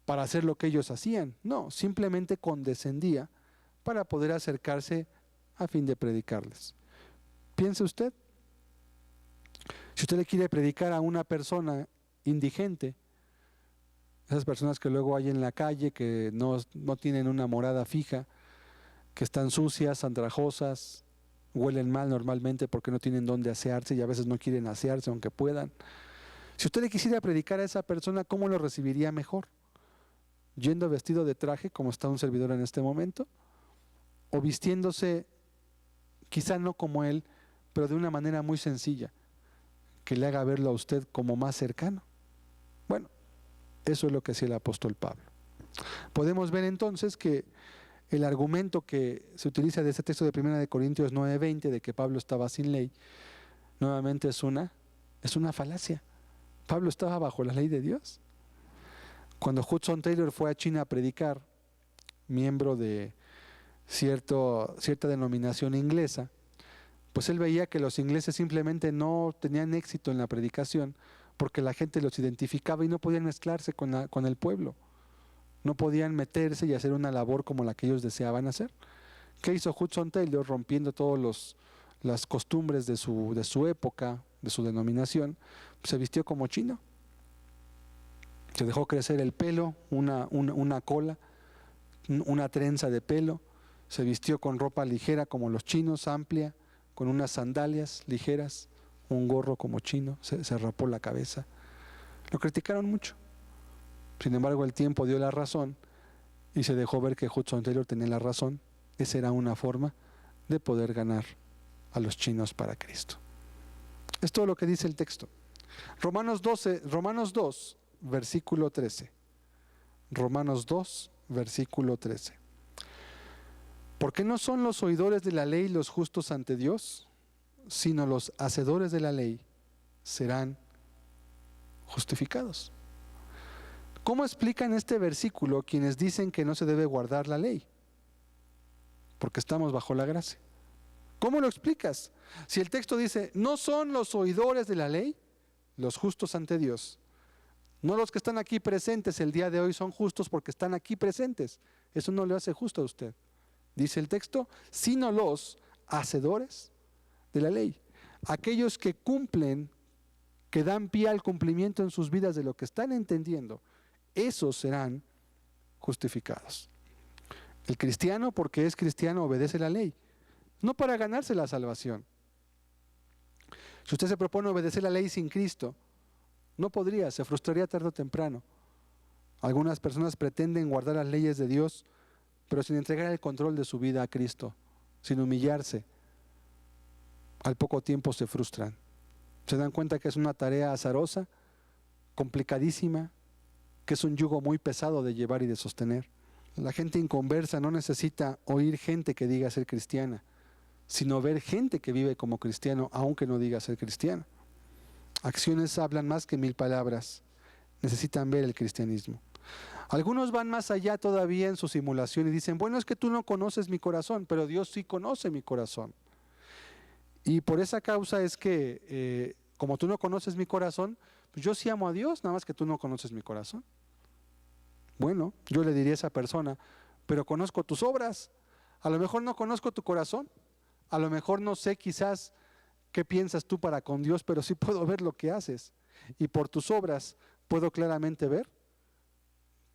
para hacer lo que ellos hacían. No, simplemente condescendía para poder acercarse a fin de predicarles. Piense usted, si usted le quiere predicar a una persona indigente, esas personas que luego hay en la calle, que no tienen una morada fija, que están sucias, andrajosas, huelen mal normalmente porque no tienen dónde asearse y a veces no quieren asearse aunque puedan. Si usted le quisiera predicar a esa persona, ¿cómo lo recibiría mejor? ¿Yendo vestido de traje como está un servidor en este momento? ¿O vistiéndose quizá no como él, pero de una manera muy sencilla, que le haga verlo a usted como más cercano? Bueno, eso es lo que hacía el apóstol Pablo. Podemos ver entonces que el argumento que se utiliza de este texto de 1 Corintios 9:20 de que Pablo estaba sin ley, nuevamente es una falacia. Pablo estaba bajo la ley de Dios. Cuando Hudson Taylor fue a China a predicar, miembro de cierta denominación inglesa, pues él veía que los ingleses simplemente no tenían éxito en la predicación porque la gente los identificaba y no podían mezclarse con el pueblo. No podían meterse y hacer una labor como la que ellos deseaban hacer. ¿Qué hizo Hudson Taylor? Rompiendo todas las costumbres de su época, de su denominación, se vistió como chino. Se dejó crecer el pelo, una cola, una trenza de pelo. Se vistió con ropa ligera como los chinos, amplia, con unas sandalias ligeras, un gorro como chino, se rapó la cabeza. Lo criticaron mucho. Sin embargo, el tiempo dio la razón y se dejó ver que Hudson Taylor tenía la razón. Esa era una forma de poder ganar a los chinos para Cristo. Es todo lo que dice el texto. Romanos 2, versículo 13. Romanos 2, versículo 13. ¿Por qué no son los oidores de la ley los justos ante Dios, sino los hacedores de la ley serán justificados? ¿Cómo explican este versículo quienes dicen que no se debe guardar la ley? Porque estamos bajo la gracia. ¿Cómo lo explicas? Si el texto dice, no son los oidores de la ley los justos ante Dios. No los que están aquí presentes el día de hoy son justos porque están aquí presentes. Eso no le hace justo a usted. Dice el texto, sino los hacedores de la ley. Aquellos que cumplen, que dan pie al cumplimiento en sus vidas de lo que están entendiendo, esos serán justificados. El cristiano, porque es cristiano, obedece la ley, no para ganarse la salvación. Si usted se propone obedecer la ley sin Cristo, no podría, se frustraría tarde o temprano. Algunas personas pretenden guardar las leyes de Dios, pero sin entregar el control de su vida a Cristo, sin humillarse. Al poco tiempo se frustran. Se dan cuenta que es una tarea azarosa, complicadísima, que es un yugo muy pesado de llevar y de sostener. La gente inconversa no necesita oír gente que diga ser cristiana, sino ver gente que vive como cristiano, aunque no diga ser cristiano. Acciones hablan más que 1000 palabras. Necesitan ver el cristianismo. Algunos van más allá todavía en su simulación y dicen, bueno, es que tú no conoces mi corazón, pero Dios sí conoce mi corazón. Y por esa causa es que, como tú no conoces mi corazón, pues yo sí amo a Dios, nada más que tú no conoces mi corazón. Bueno, yo le diría a esa persona, pero conozco tus obras. A lo mejor no conozco tu corazón. A lo mejor no sé quizás qué piensas tú para con Dios, pero sí puedo ver lo que haces. Y por tus obras puedo claramente ver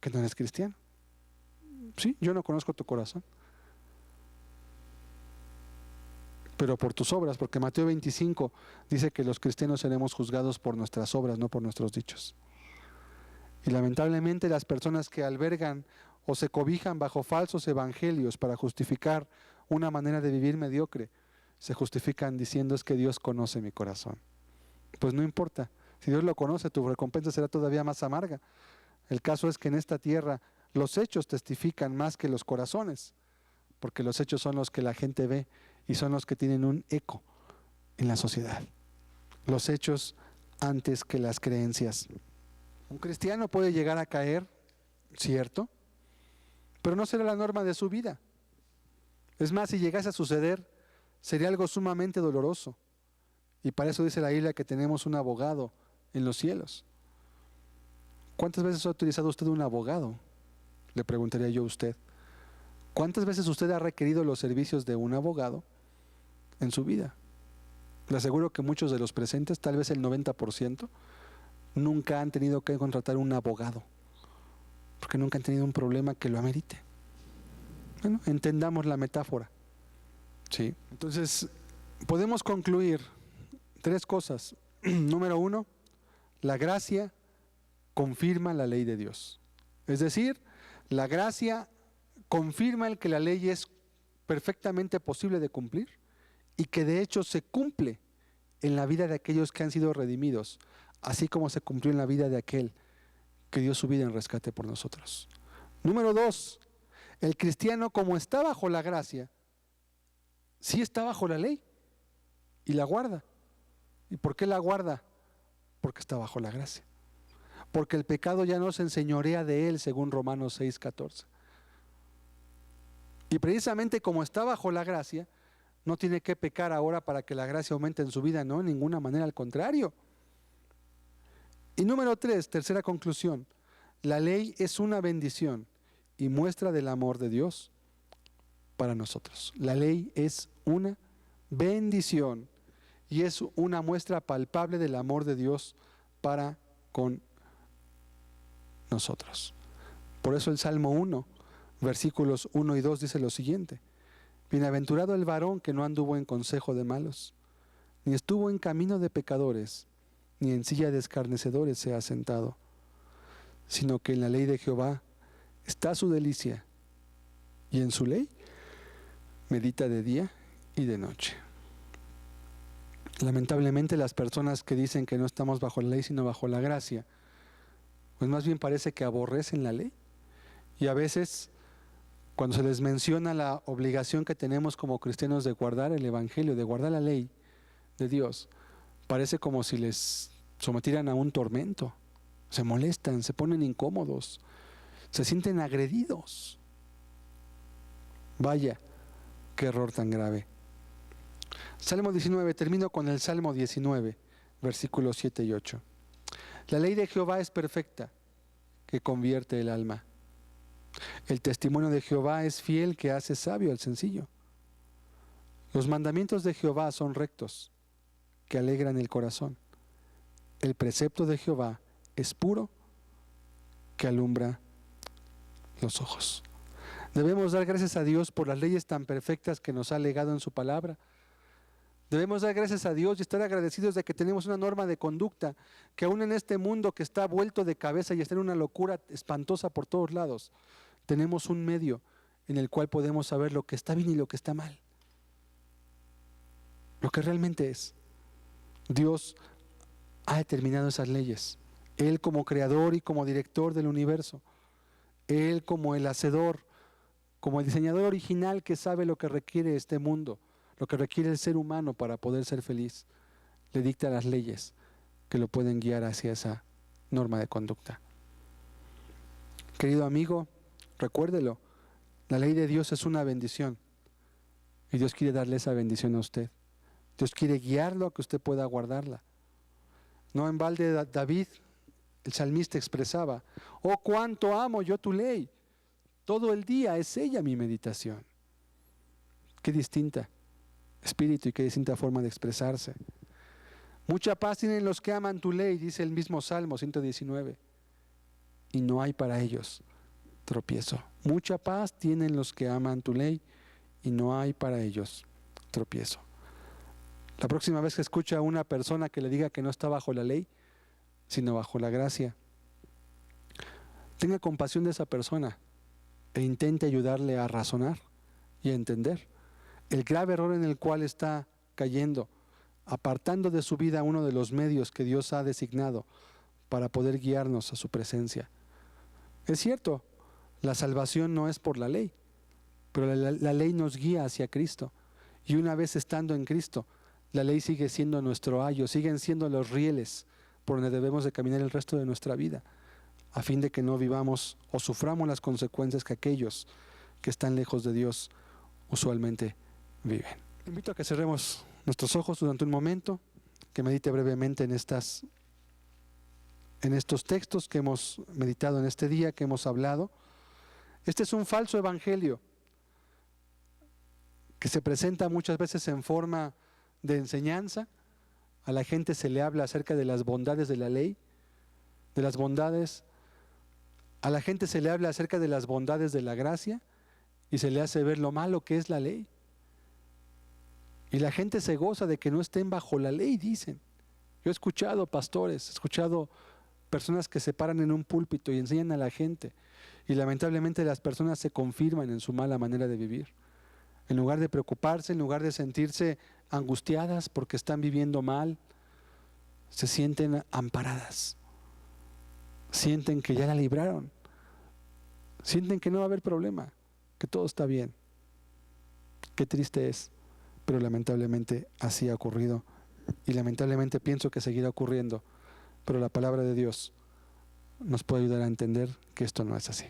que no eres cristiano. Sí, yo no conozco tu corazón. Pero por tus obras, porque Mateo 25 dice que los cristianos seremos juzgados por nuestras obras, no por nuestros dichos. Y lamentablemente las personas que albergan o se cobijan bajo falsos evangelios para justificar una manera de vivir mediocre, se justifican diciendo es que Dios conoce mi corazón. Pues no importa, si Dios lo conoce, tu recompensa será todavía más amarga. El caso es que en esta tierra los hechos testifican más que los corazones, porque los hechos son los que la gente ve y son los que tienen un eco en la sociedad. Los hechos antes que las creencias. Un cristiano puede llegar a caer, cierto, pero no será la norma de su vida. Es más, si llegase a suceder, sería algo sumamente doloroso. Y para eso dice la Biblia que tenemos un abogado en los cielos. ¿Cuántas veces ha utilizado usted un abogado? Le preguntaría yo a usted. ¿Cuántas veces usted ha requerido los servicios de un abogado en su vida? Le aseguro que muchos de los presentes, tal vez el 90%, nunca han tenido que contratar un abogado, porque nunca han tenido un problema que lo amerite. Bueno, entendamos la metáfora. Sí. Entonces, podemos concluir 3 cosas. Número 1, la gracia confirma la ley de Dios. Es decir, la gracia confirma el que la ley es perfectamente posible de cumplir y que de hecho se cumple en la vida de aquellos que han sido redimidos, así como se cumplió en la vida de aquel que dio su vida en rescate por nosotros. Número 2, el cristiano, como está bajo la gracia, sí está bajo la ley y la guarda. ¿Y por qué la guarda? Porque está bajo la gracia. Porque el pecado ya no se enseñorea de él, según Romanos 6:14. Y precisamente como está bajo la gracia, no tiene que pecar ahora para que la gracia aumente en su vida, no, en ninguna manera, al contrario. Y número 3, tercera conclusión, la ley es una bendición y muestra del amor de Dios para nosotros. La ley es una bendición y es una muestra palpable del amor de Dios para con nosotros. Por eso el Salmo 1, versículos 1 y 2 dice lo siguiente: bienaventurado el varón que no anduvo en consejo de malos, ni estuvo en camino de pecadores, ni en silla de escarnecedores se ha sentado, sino que en la ley de Jehová está su delicia, y en su ley medita de día y de noche. Lamentablemente las personas que dicen que no estamos bajo la ley sino bajo la gracia, pues más bien parece que aborrecen la ley. Y a veces, cuando se les menciona la obligación que tenemos como cristianos de guardar el Evangelio, de guardar la ley de Dios, parece como si les sometieran a un tormento. se molestan, se ponen incómodos, se sienten agredidos. Vaya, qué error tan grave. Salmo 19, termino con el Salmo 19, versículos 7 y 8. La ley de Jehová es perfecta, que convierte el alma. El testimonio de Jehová es fiel, que hace sabio al sencillo. Los mandamientos de Jehová son rectos, que alegran el corazón. El precepto de Jehová es puro, que alumbra los ojos. Debemos dar gracias a Dios por las leyes tan perfectas que nos ha legado en su palabra. Debemos dar gracias a Dios y estar agradecidos de que tenemos una norma de conducta que aún en este mundo que está vuelto de cabeza y está en una locura espantosa por todos lados, tenemos un medio en el cual podemos saber lo que está bien y lo que está mal. Lo que realmente es. Dios ha determinado esas leyes. Él como creador y como director del universo. Él como el hacedor, como el diseñador original que sabe lo que requiere este mundo, lo que requiere el ser humano para poder ser feliz, le dicta las leyes que lo pueden guiar hacia esa norma de conducta. Querido amigo, recuérdelo, la ley de Dios es una bendición y Dios quiere darle esa bendición a usted. Dios quiere guiarlo a que usted pueda guardarla. No en balde David, el salmista, expresaba: oh, cuánto amo yo tu ley, todo el día es ella mi meditación. Qué distinta espíritu y qué distinta forma de expresarse. Mucha paz tienen los que aman tu ley, dice el mismo Salmo 119, y no hay para ellos tropiezo. Mucha paz tienen los que aman tu ley y no hay para ellos tropiezo. La próxima vez que escuche a una persona que le diga que no está bajo la ley, sino bajo la gracia, tenga compasión de esa persona e intente ayudarle a razonar y a entender el grave error en el cual está cayendo, apartando de su vida uno de los medios que Dios ha designado para poder guiarnos a su presencia. Es cierto, la salvación no es por la ley, pero la ley nos guía hacia Cristo. Y una vez estando en Cristo, la ley sigue siendo nuestro ayo, siguen siendo los rieles por donde debemos de caminar el resto de nuestra vida, a fin de que no vivamos o suframos las consecuencias que aquellos que están lejos de Dios usualmente viven. Invito a que cerremos nuestros ojos durante un momento, que medite brevemente en estos textos que hemos meditado en este día, que hemos hablado. Este es un falso evangelio que se presenta muchas veces en forma de enseñanza. A la gente se le habla acerca de las bondades de la ley, de las bondades. A la gente se le habla acerca de las bondades de la gracia y se le hace ver lo malo que es la ley. Y la gente se goza de que no estén bajo la ley, dicen. Yo he escuchado pastores, he escuchado personas que se paran en un púlpito y enseñan a la gente. Y lamentablemente las personas se confirman en su mala manera de vivir. En lugar de preocuparse, en lugar de sentirse angustiadas porque están viviendo mal, se sienten amparadas. Sienten que ya la libraron. Sienten que no va a haber problema, que todo está bien. Qué triste es, pero lamentablemente así ha ocurrido. Y lamentablemente pienso que seguirá ocurriendo. Pero la palabra de Dios nos puede ayudar a entender que esto no es así.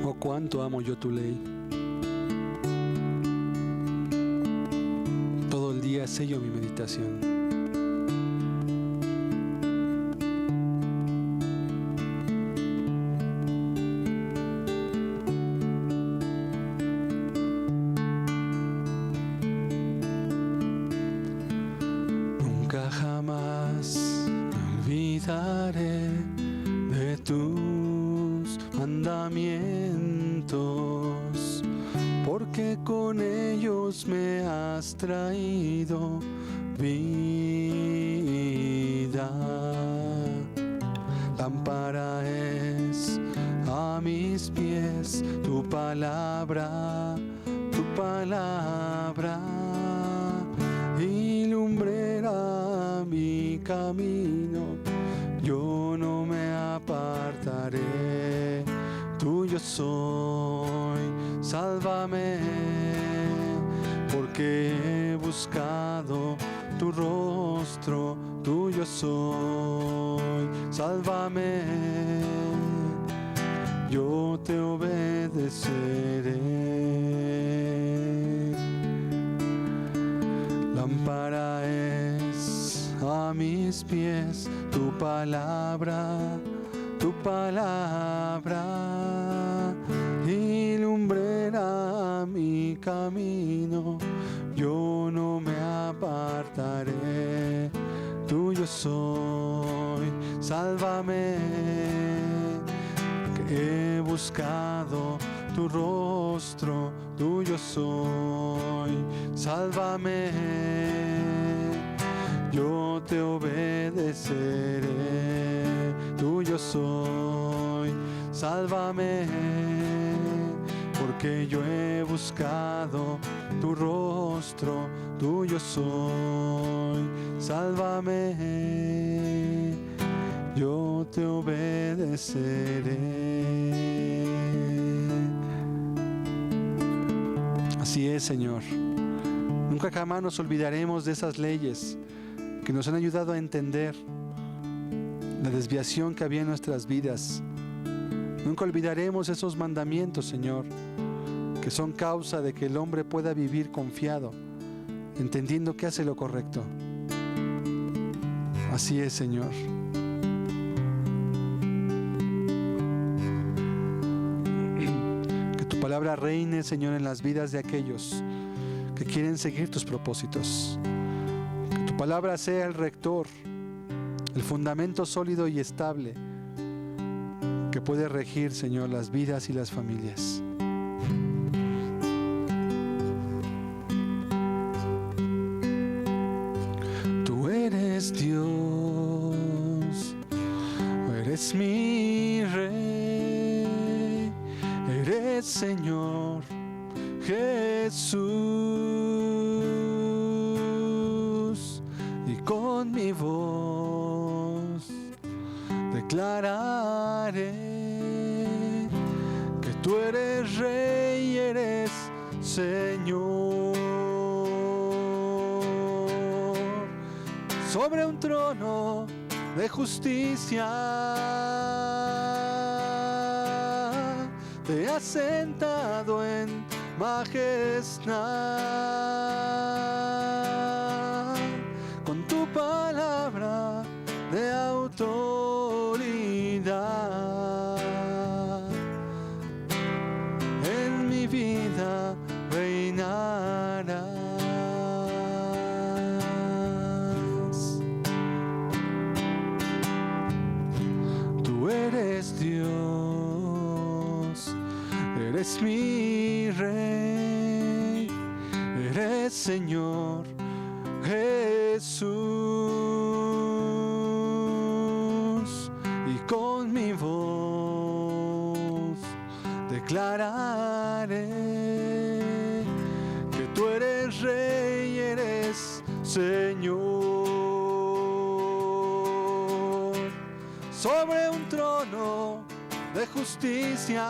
Oh, cuánto amo yo tu ley. Todo el día sello mi meditación. De tus mandamientos, porque con ellos me has traído vida. Lámpara es a mis pies tu palabra, y lumbrera mi camino. camino, yo no me apartaré. Tuyo soy, sálvame, porque he buscado tu rostro. Tuyo soy, sálvame, yo te obedeceré. Lámpara es a mis pies tu palabra, y lumbrera mi camino, yo no me apartaré. Tuyo soy, sálvame, que he buscado tu rostro. Tuyo soy, sálvame, yo te obedeceré. Tuyo soy, sálvame, porque yo he buscado tu rostro. Tuyo soy, sálvame, yo te obedeceré. Así es, Señor. Nunca jamás nos olvidaremos de esas leyes que nos han ayudado a entender la desviación que había en nuestras vidas. Nunca olvidaremos esos mandamientos, Señor, que son causa de que el hombre pueda vivir confiado, entendiendo que hace lo correcto. Así es, Señor. Que tu palabra reine, Señor, en las vidas de aquellos que quieren seguir tus propósitos. Que tu palabra sea el rector, el fundamento sólido y estable que puede regir, Señor, las vidas y las familias. Tú eres Dios, eres mi Rey, eres Señor Jesús, y con mi voz declararé que tú eres Rey, eres Señor, sobre un trono de justicia te has sentado en majestad, con tu palabra de autoridad. En mi vida reinarás. Tú eres Dios, eres mi Rey, eres Señor Jesús, y con mi voz declararé que tú eres Rey, eres Señor, sobre un trono de justicia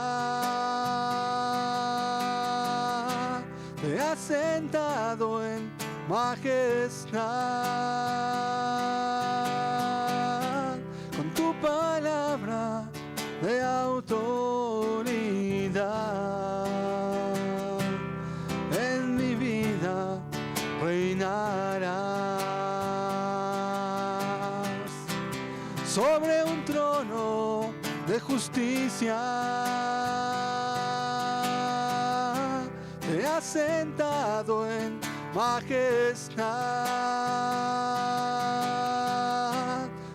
te has sentado en majestad, con tu palabra de autoridad. En mi vida reinarás, sobre un trono de justicia te has sentado en majestad,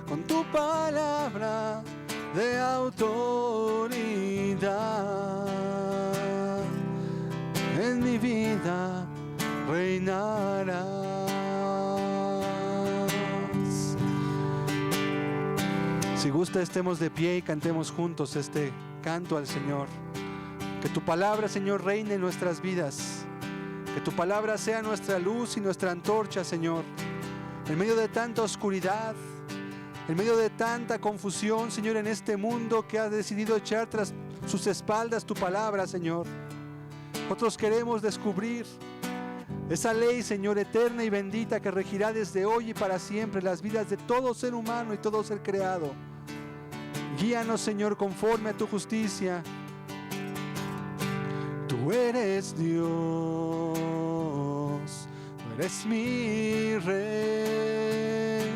con tu palabra de autoridad. En mi vida reinarás. Si gusta, estemos de pie y cantemos juntos este canto al Señor. Que tu palabra, Señor, reine en nuestras vidas. Que tu palabra sea nuestra luz y nuestra antorcha, Señor, en medio de tanta oscuridad, En medio de tanta confusión, Señor, en este mundo que ha decidido echar tras sus espaldas tu palabra, Señor. Nosotros queremos descubrir esa ley, Señor, eterna y bendita que regirá desde hoy y para siempre las vidas de todo ser humano y todo ser creado. Guíanos, Señor, conforme a tu justicia. Tú eres Dios, tú eres mi Rey,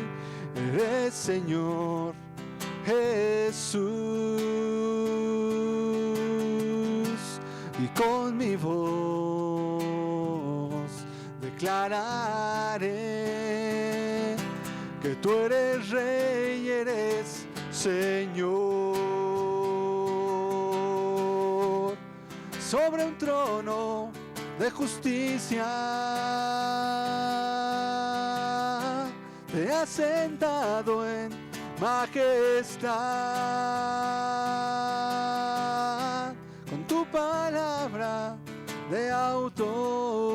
eres Señor Jesús, y con mi voz declararé que tú eres Rey, eres Señor, sobre un trono de justicia te has sentado en majestad, con tu palabra de autoridad.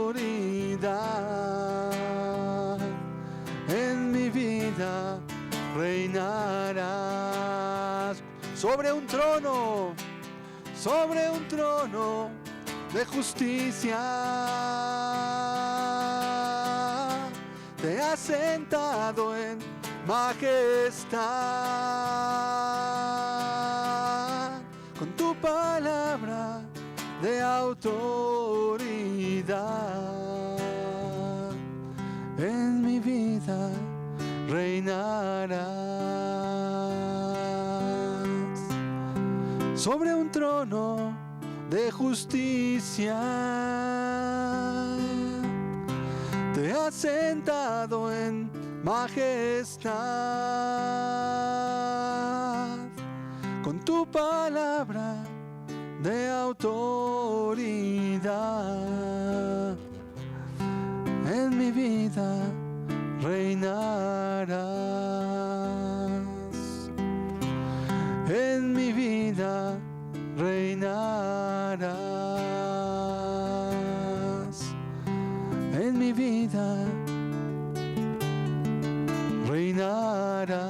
En mi vida reinarás sobre un trono de justicia. Te has sentado en majestad, con tu palabra de autoridad. En mi vida reinarás sobre un trono de justicia. Te has sentado en majestad, con tu palabra de autoridad. En mi vida reinarás, en mi vida reinarás, en mi vida reinarás.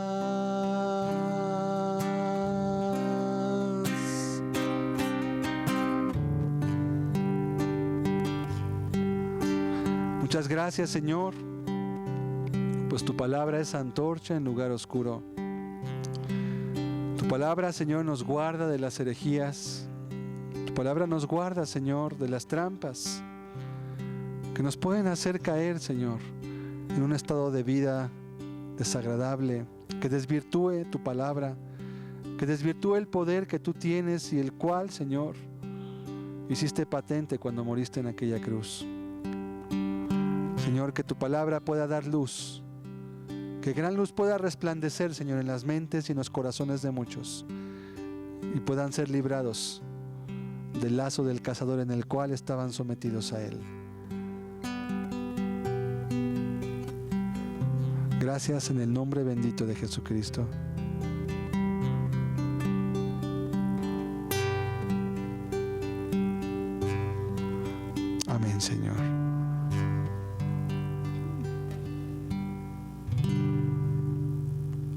Muchas gracias, Señor, pues tu palabra es antorcha en lugar oscuro. Tu palabra, Señor, nos guarda de las herejías. Tu palabra nos guarda, Señor, de las trampas que nos pueden hacer caer, Señor, en un estado de vida desagradable, que desvirtúe tu palabra, que desvirtúe el poder que tú tienes y el cual, Señor, hiciste patente cuando moriste en aquella cruz. Señor, que tu palabra pueda dar luz, que gran luz pueda resplandecer, Señor, en las mentes y en los corazones de muchos, y puedan ser librados del lazo del cazador en el cual estaban sometidos a él. Gracias en el nombre bendito de Jesucristo. Amén, Señor.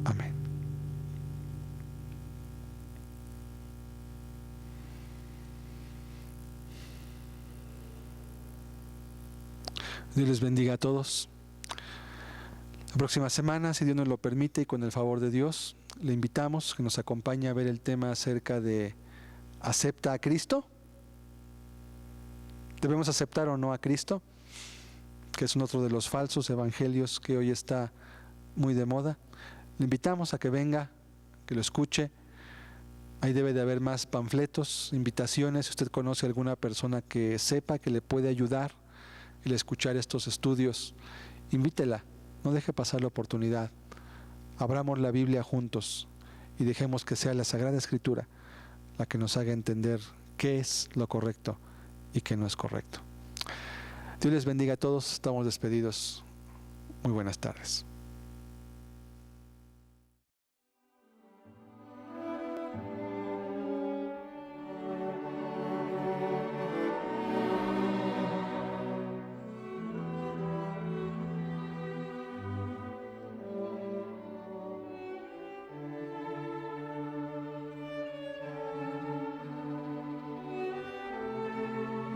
Amén. Dios les bendiga a todos. La próxima semana, si Dios nos lo permite y con el favor de Dios, le invitamos que nos acompañe a ver el tema acerca de ¿acepta a Cristo? ¿Debemos aceptar o no a Cristo? Que es otro de los falsos evangelios que hoy está muy de moda. Le invitamos a que venga, que lo escuche. Ahí debe de haber más panfletos, invitaciones. Si usted conoce a alguna persona que sepa que le puede ayudar el escuchar estos estudios, invítela. No deje pasar la oportunidad. Abramos la Biblia juntos y dejemos que sea la Sagrada Escritura la que nos haga entender qué es lo correcto y qué no es correcto. Dios les bendiga a todos. Estamos despedidos. Muy buenas tardes.